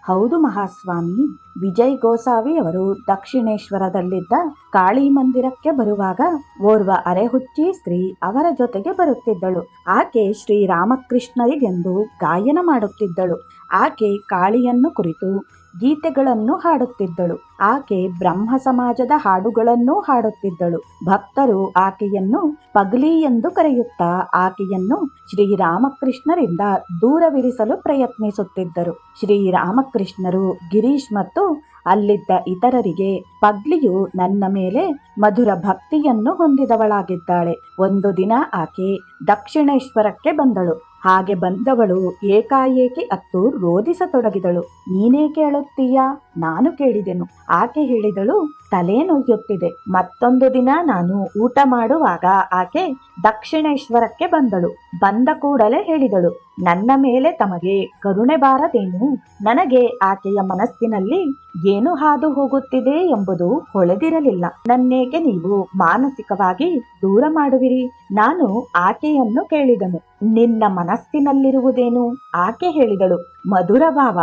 ಹೌದು ಮಹಾಸ್ವಾಮಿ. ವಿಜಯ್ ಗೋಸಾವಿಯವರು ದಕ್ಷಿಣೇಶ್ವರದಲ್ಲಿದ್ದ ಕಾಳಿ ಮಂದಿರಕ್ಕೆ ಬರುವಾಗ ಓರ್ವ ಅರೆಹುಚ್ಚಿ ಸ್ತ್ರೀ ಅವರ ಜೊತೆಗೆ ಬರುತ್ತಿದ್ದಳು. ಆಕೆ ಶ್ರೀರಾಮಕೃಷ್ಣರಿಗೆಂದು ಗಾಯನ ಮಾಡುತ್ತಿದ್ದಳು. ಆಕೆ ಕಾಳಿಯನ್ನು ಕುರಿತು ಗೀತೆಗಳನ್ನು ಹಾಡುತ್ತಿದ್ದಳು. ಆಕೆ ಬ್ರಹ್ಮ ಸಮಾಜದ ಹಾಡುಗಳನ್ನೂ ಹಾಡುತ್ತಿದ್ದಳು. ಭಕ್ತರು ಆಕೆಯನ್ನು ಪಗ್ಲಿ ಎಂದು ಕರೆಯುತ್ತಾ ಆಕೆಯನ್ನು ಶ್ರೀರಾಮಕೃಷ್ಣರಿಂದ ದೂರವಿರಿಸಲು ಪ್ರಯತ್ನಿಸುತ್ತಿದ್ದರು. ಶ್ರೀರಾಮಕೃಷ್ಣರು ಗಿರೀಶ್ ಮತ್ತು ಅಲ್ಲಿದ್ದ ಇತರರಿಗೆ, ಪಗ್ಲಿಯು ನನ್ನ ಮೇಲೆ ಮಧುರ ಭಕ್ತಿಯನ್ನು ಹೊಂದಿದವಳಾಗಿದ್ದಾಳೆ. ಒಂದು ದಿನ ಆಕೆ ದಕ್ಷಿಣೇಶ್ವರಕ್ಕೆ ಬಂದಳು. ಹಾಗೆ ಬಂದವಳು ಏಕಾಏಕಿ ಅತ್ತು ರೋಧಿಸತೊಡಗಿದಳು. ನೀನೇ ಕೇಳುತ್ತೀಯಾ? ನಾನು ಕೇಳಿದೆನು. ಆಕೆ ಹೇಳಿದಳು, ತಲೆ ನೋಯುತ್ತಿದೆ. ಮತ್ತೊಂದು ದಿನ ನಾನು ಊಟ ಮಾಡುವಾಗ ಆಕೆ ದಕ್ಷಿಣೇಶ್ವರಕ್ಕೆ ಬಂದಳು. ಬಂದ ಕೂಡಲೇ ಹೇಳಿದಳು, ನನ್ನ ಮೇಲೆ ತಮಗೆ ಕರುಣೆ ಬಾರದೇನು? ನನಗೆ ಆಕೆಯ ಮನಸ್ಸಿನಲ್ಲಿ ಏನು ಹಾದು ಹೋಗುತ್ತಿದೆ ಎಂಬುದು ಹೊಳೆದಿರಲಿಲ್ಲ. ನನ್ನೇಕೆ ನೀವು ಮಾನಸಿಕವಾಗಿ ದೂರ ಮಾಡುವಿರಿ? ನಾನು ಆಕೆಯನ್ನು ಕೇಳಿದನು, ನಿನ್ನ ಮನಸ್ಸಿನಲ್ಲಿರುವುದೇನು? ಆಕೆ ಹೇಳಿದಳು, ಮಧುರ ಭಾವ.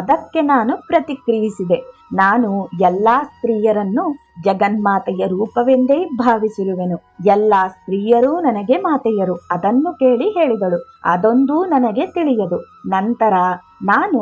ಅದಕ್ಕೆ ನಾನು ಪ್ರತಿಕ್ರಿಯಿಸಿದೆ, ನಾನು ಎಲ್ಲಾ ಸ್ತ್ರೀಯರನ್ನು ಜಗನ್ಮಾತೆಯ ರೂಪವೆಂದೇ ಭಾವಿಸಿರುವೆನು. ಎಲ್ಲಾ ಸ್ತ್ರೀಯರೂ ನನಗೆ ಮಾತೆಯರು. ಅದನ್ನು ಕೇಳಿ ಹೇಳಿದಳು, ಅದೊಂದು ನನಗೆ ತಿಳಿಯದು. ನಂತರ ನಾನು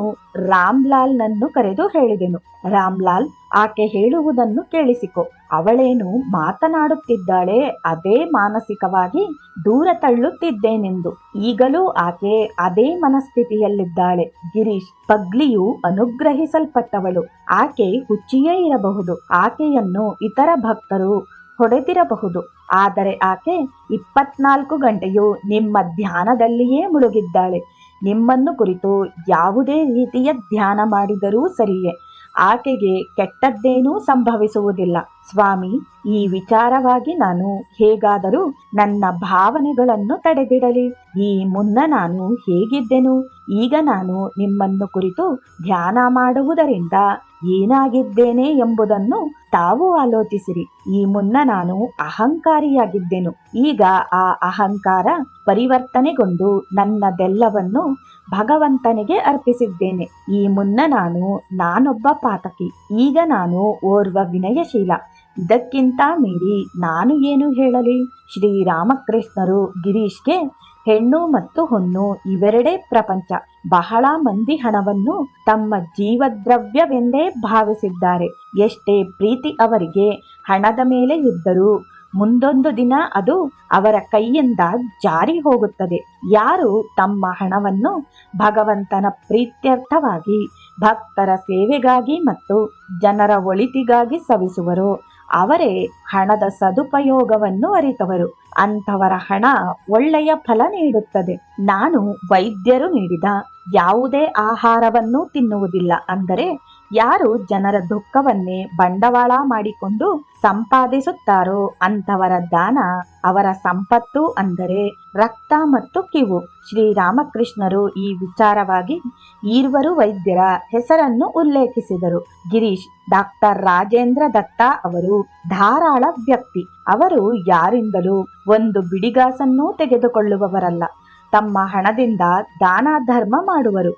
ರಾಮ್ಲಾಲ್ನನ್ನು ಕರೆದು ಹೇಳಿದೆನು, ರಾಮ್ಲಾಲ್, ಆಕೆ ಹೇಳುವುದನ್ನು ಕೇಳಿಸಿಕೊ. ಅವಳೇನು ಮಾತನಾಡುತ್ತಿದ್ದಾಳೆ ಅದೇ ಮಾನಸಿಕವಾಗಿ ದೂರ ತಳ್ಳುತ್ತಿದ್ದೇನೆಂದು. ಈಗಲೂ ಆಕೆ ಅದೇ ಮನಸ್ಥಿತಿಯಲ್ಲಿದ್ದಾಳೆ. ಗಿರೀಶ್: ಪಗ್ಲಿಯು ಅನುಗ್ರಹಿಸಲ್ಪಟ್ಟವಳು. ಆಕೆ ಹುಚ್ಚಿಯೇ ಇರಬಹುದು. ಆಕೆಯನ್ನು ಇತರ ಭಕ್ತರು ಹೊಡೆದಿರಬಹುದು. ಆದರೆ ಆಕೆ 24 ಗಂಟೆಯೂ ನಿಮ್ಮ ಧ್ಯಾನದಲ್ಲಿಯೇ ಮುಳುಗಿದ್ದಾಳೆ. ನಿಮ್ಮನ್ನು ಕುರಿತು ಯಾವುದೇ ರೀತಿಯ ಧ್ಯಾನ ಮಾಡಿದರೂ ಸರಿಯೇ, ಆಕೆಗೆ ಕೆಟ್ಟದ್ದೇನೂ ಸಂಭವಿಸುವುದಿಲ್ಲ. ಸ್ವಾಮಿ, ಈ ವಿಚಾರವಾಗಿ ನಾನು ಹೇಗಾದರೂ ನನ್ನ ಭಾವನೆಗಳನ್ನು ತಡೆದಿಡಲಿ. ಈ ಮುನ್ನ ನಾನು ಹೇಗಿದ್ದೆನು? ಈಗ ನಾನು ನಿಮ್ಮನ್ನು ಕುರಿತು ಧ್ಯಾನ ಮಾಡುವುದರಿಂದ ಏನಾಗಿದ್ದೇನೆ ಎಂಬುದನ್ನು ತಾವು ಆಲೋಚಿಸಿರಿ. ಈ ಮುನ್ನ ನಾನು ಅಹಂಕಾರಿಯಾಗಿದ್ದೆನು. ಈಗ ಆ ಅಹಂಕಾರ ಪರಿವರ್ತನೆಗೊಂಡು ನನ್ನದೆಲ್ಲವನ್ನು ಭಗವಂತನಿಗೆ ಅರ್ಪಿಸಿದ್ದೇನೆ. ಈ ಮುನ್ನ ನಾನೊಬ್ಬ ಪಾತಕಿ, ಈಗ ನಾನು ಓರ್ವ ವಿನಯಶೀಲ. ಇದಕ್ಕಿಂತ ಮೀರಿ ನಾನು ಏನು ಹೇಳಲಿ? ಶ್ರೀರಾಮಕೃಷ್ಣರು ಗಿರೀಶ್ಗೆ ಹೆಣ್ಣು ಮತ್ತು ಹೊನ್ನು ಇವೆರಡೇ ಪ್ರಪಂಚ. ಬಹಳ ಮಂದಿ ಹಣವನ್ನು ತಮ್ಮ ಜೀವದ್ರವ್ಯವೆಂದೇ ಭಾವಿಸಿದ್ದಾರೆ. ಎಷ್ಟೇ ಪ್ರೀತಿ ಅವರಿಗೆ ಹಣದ ಮೇಲೆ ಇದ್ದರೂ ಮುಂದೊಂದು ದಿನ ಅದು ಅವರ ಕೈಯಿಂದ ಜಾರಿ ಹೋಗುತ್ತದೆ. ಯಾರು ತಮ್ಮ ಹಣವನ್ನು ಭಗವಂತನ ಪ್ರೀತ್ಯರ್ಥವಾಗಿ, ಭಕ್ತರ ಸೇವೆಗಾಗಿ ಮತ್ತು ಜನರ ಒಳಿತಿಗಾಗಿ ಸವಿಸುವರೋ ಅವರೇ ಹಣದ ಸದುಪಯೋಗವನ್ನು ಅರಿತವರು. ಅಂಥವರ ಹಣ ಒಳ್ಳೆಯ ಫಲ ನೀಡುತ್ತದೆ. ನಾನು ವೈದ್ಯರು ನೀಡಿದ ಯಾವುದೇ ಆಹಾರವನ್ನು ತಿನ್ನುವುದಿಲ್ಲ. ಅಂದರೆ ಯಾರು ಜನರ ದುಃಖವನ್ನೇ ಬಂಡವಾಳ ಮಾಡಿಕೊಂಡು ಸಂಪಾದಿಸುತ್ತಾರೋ ಅಂಥವರ ದಾನ ಅವರ ಸಂಪತ್ತು, ಅಂದರೆ ರಕ್ತ ಮತ್ತು ಕಿವು. ಶ್ರೀರಾಮಕೃಷ್ಣರು ಈ ವಿಚಾರವಾಗಿ ಈರ್ವರು ವೈದ್ಯರ ಹೆಸರನ್ನು ಉಲ್ಲೇಖಿಸಿದರು. ಗಿರೀಶ್ ಡಾಕ್ಟರ್ ರಾಜೇಂದ್ರ ದತ್ತ ಅವರು ಧಾರಾಳ ವ್ಯಕ್ತಿ. ಅವರು ಯಾರಿಂದಲೂ ಒಂದು ಬಿಡಿಗಾಸನ್ನೂ ತೆಗೆದುಕೊಳ್ಳುವವರಲ್ಲ. ತಮ್ಮ ಹಣದಿಂದ ದಾನ ಧರ್ಮ ಮಾಡುವರು.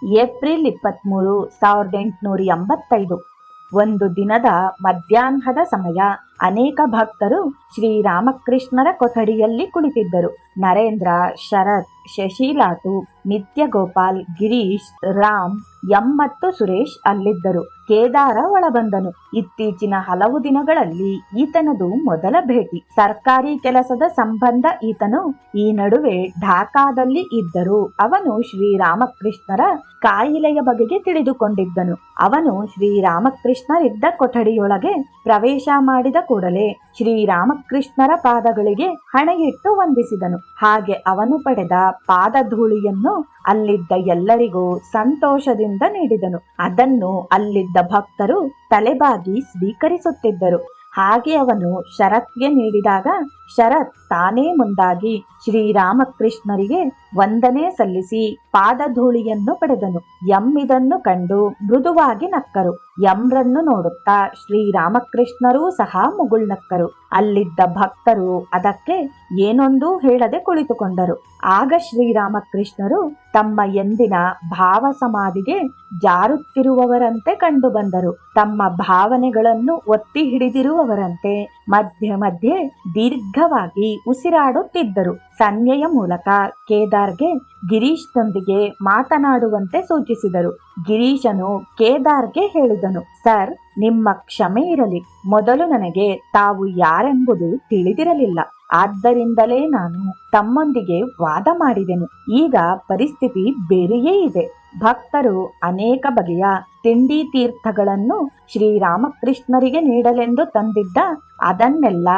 ಏಪ್ರಿಲ್ 23, 1885. ಒಂದು ದಿನದ ಮಧ್ಯಾಹ್ನದ ಸಮಯ. ಅನೇಕ ಭಕ್ತರು ಶ್ರೀರಾಮಕೃಷ್ಣರ ಕೊಠಡಿಯಲ್ಲಿ ಕುಳಿತಿದ್ದರು. ನರೇಂದ್ರ, ಶರತ್, ಶಶಿಲಾಟು, ನಿತ್ಯಗೋಪಾಲ್, ಗಿರೀಶ್, ರಾಮ್, ಎಂ ಮತ್ತು ಸುರೇಶ್ ಅಲ್ಲಿದ್ದರು. ಕೇದಾರ ಒಳಬಂದನು. ಇತ್ತೀಚಿನ ಹಲವು ದಿನಗಳಲ್ಲಿ ಈತನದು ಮೊದಲ ಭೇಟಿ. ಸರ್ಕಾರಿ ಕೆಲಸದ ಸಂಬಂಧ ಈತನು ಈ ನಡುವೆ ಢಾಕಾದಲ್ಲಿ ಇದ್ದರೂ ಅವನು ಶ್ರೀರಾಮಕೃಷ್ಣರ ಕಾಯಿಲೆಯ ಬಗೆಗೆ ತಿಳಿದುಕೊಂಡಿದ್ದನು. ಅವನು ಶ್ರೀರಾಮಕೃಷ್ಣರಿದ್ದ ಕೊಠಡಿಯೊಳಗೆ ಪ್ರವೇಶ ಮಾಡಿದ ಕೂಡಲೇ ಶ್ರೀರಾಮಕೃಷ್ಣರ ಪಾದಗಳಿಗೆ ಹಣೆಯಿಟ್ಟು ವಂದಿಸಿದನು. ಹಾಗೆ ಅವನು ಪಡೆದ ಪಾದಧೂಳಿಯನ್ನು ಅಲ್ಲಿದ್ದ ಎಲ್ಲರಿಗೂ ಸಂತೋಷದಿಂದ ನೀಡಿದನು. ಅದನ್ನು ಅಲ್ಲಿದ್ದ ಭಕ್ತರು ತಲೆಬಾಗಿ ಸ್ವೀಕರಿಸುತ್ತಿದ್ದರು. ಹಾಗೆ ಅವನು ಶರತ್ಗೆ ನೀಡಿದಾಗ ಶರತ್ ತಾನೇ ಮುಂದಾಗಿ ಶ್ರೀರಾಮಕೃಷ್ಣರಿಗೆ ವಂದನೆ ಸಲ್ಲಿಸಿ ಪಾದಧೂಳಿಯನ್ನು ಪಡೆದನು. ಎಂ ಇದನ್ನು ಕಂಡು ಮೃದುವಾಗಿ ನಕ್ಕರು. ಎಂರನ್ನು ನೋಡುತ್ತಾ ಶ್ರೀರಾಮಕೃಷ್ಣರೂ ಸಹ ಮುಗುಳ್ನಕ್ಕರು. ಅಲ್ಲಿದ್ದ ಭಕ್ತರು ಅದಕ್ಕೆ ಏನೊಂದೂ ಹೇಳದೆ ಕುಳಿತುಕೊಂಡರು. ಆಗ ಶ್ರೀರಾಮಕೃಷ್ಣರು ತಮ್ಮ ಎಂದಿನ ಭಾವ ಸಮಾಧಿಗೆ ಜಾರುತ್ತಿರುವವರಂತೆ ಕಂಡುಬಂದರು. ತಮ್ಮ ಭಾವನೆಗಳನ್ನು ಒತ್ತಿ ಹಿಡಿದಿರುವವರಂತೆ ಮಧ್ಯೆ ಮಧ್ಯೆ ದೀರ್ಘವಾಗಿ ಉಸಿರಾಡುತ್ತಿದ್ದರು. ಸನ್ನೆಯ ಮೂಲಕ ಕೇದಾರ್ಗೆ ಗಿರೀಶ್ನೊಂದಿಗೆ ಮಾತನಾಡುವಂತೆ ಸೂಚಿಸಿದರು. ಗಿರೀಶನು ಕೇದಾರ್ಗೆ ಹೇಳಿದನು, ಸರ್, ನಿಮ್ಮ ಕ್ಷಮೆ ಇರಲಿ. ಮೊದಲು ನನಗೆ ತಾವು ಯಾರೆಂಬುದು ತಿಳಿದಿರಲಿಲ್ಲ. ಆದ್ದರಿಂದಲೇ ನಾನು ತಮ್ಮೊಂದಿಗೆ ವಾದ ಮಾಡಿದೆನು. ಈಗ ಪರಿಸ್ಥಿತಿ ಬೇರೆಯೇ ಇದೆ. ಭಕ್ತರು ಅನೇಕ ಬಗೆಯ ತಿಂಡಿ ತೀರ್ಥಗಳನ್ನು ಶ್ರೀರಾಮಕೃಷ್ಣರಿಗೆ ನೀಡಲೆಂದು ತಂದಿದ್ದ ಅದನ್ನೆಲ್ಲ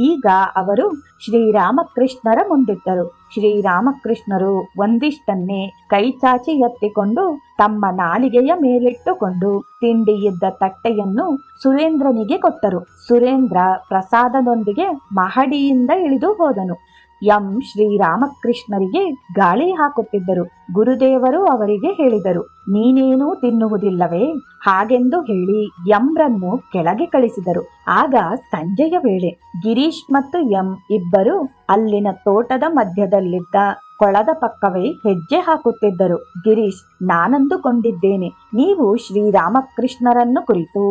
ಈಗ ಅವರು ಶ್ರೀರಾಮಕೃಷ್ಣರ ಮುಂದಿಟ್ಟರು. ಶ್ರೀರಾಮಕೃಷ್ಣರು ಒಂದಿಷ್ಟನ್ನೇ ಕೈಚಾಚಿ ಎತ್ತಿಕೊಂಡು ತಮ್ಮ ನಾಲಿಗೆಯ ಮೇಲಿಟ್ಟುಕೊಂಡು ತಿಂಡಿಯಿದ್ದ ತಟ್ಟೆಯನ್ನು ಸುರೇಂದ್ರನಿಗೆ ಕೊಟ್ಟರು. ಸುರೇಂದ್ರ ಪ್ರಸಾದದೊಂದಿಗೆ ಮಹಡಿಯಿಂದ ಇಳಿದು ಹೋದನು. ಎಂ ಶ್ರೀರಾಮಕೃಷ್ಣರಿಗೆ ಗಾಳಿ ಹಾಕುತ್ತಿದ್ದರು. ಗುರುದೇವರು ಅವರಿಗೆ ಹೇಳಿದರು, ನೀನೇನೂ ತಿನ್ನುವುದಿಲ್ಲವೇ? ಹಾಗೆಂದು ಹೇಳಿ ಎಂರನ್ನು ಕೆಳಗೆ ಕಳಿಸಿದರು. ಆಗ ಸಂಜೆಯ ವೇಳೆ. ಗಿರೀಶ್ ಮತ್ತು ಎಂ ಇಬ್ಬರು ಅಲ್ಲಿನ ತೋಟದ ಮಧ್ಯದಲ್ಲಿದ್ದ ಕೊಳದ ಪಕ್ಕವೇ ಹೆಜ್ಜೆ ಹಾಕುತ್ತಿದ್ದರು. ಗಿರೀಶ್, ನಾನಂದುಕೊಂಡಿದ್ದೇನೆ ನೀವು ಶ್ರೀರಾಮಕೃಷ್ಣರನ್ನು ಕುರಿತು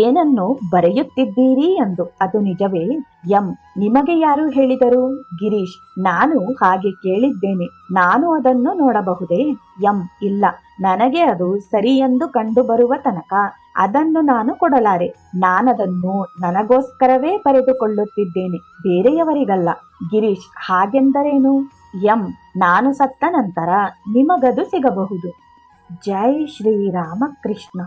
ಏನನ್ನು ಬರೆಯುತ್ತಿದ್ದೀರಿ ಎಂದು. ಅದು ನಿಜವೇ? ಎಂ, ನಿಮಗೆ ಯಾರು ಹೇಳಿದರು? ಗಿರೀಶ್, ನಾನು ಹಾಗೆ ಕೇಳಿದ್ದೇನೆ. ನಾನು ಅದನ್ನು ನೋಡಬಹುದೇ? ಎಂ, ಇಲ್ಲ, ನನಗೆ ಅದು ಸರಿ ಎಂದು ಕಂಡು ಬರುವ ತನಕ ಅದನ್ನು ನಾನು ಕೊಡಲಾರೆ. ನಾನದನ್ನು ನನಗೋಸ್ಕರವೇ ಬರೆದುಕೊಳ್ಳುತ್ತಿದ್ದೇನೆ, ಬೇರೆಯವರಿಗಲ್ಲ. ಗಿರೀಶ್, ಹಾಗೆಂದರೇನು? ಎಂ, ನಾನು ಸತ್ತ ನಂತರ ನಿಮಗದು ಸಿಗಬಹುದು. ಜೈ ಶ್ರೀರಾಮಕೃಷ್ಣ.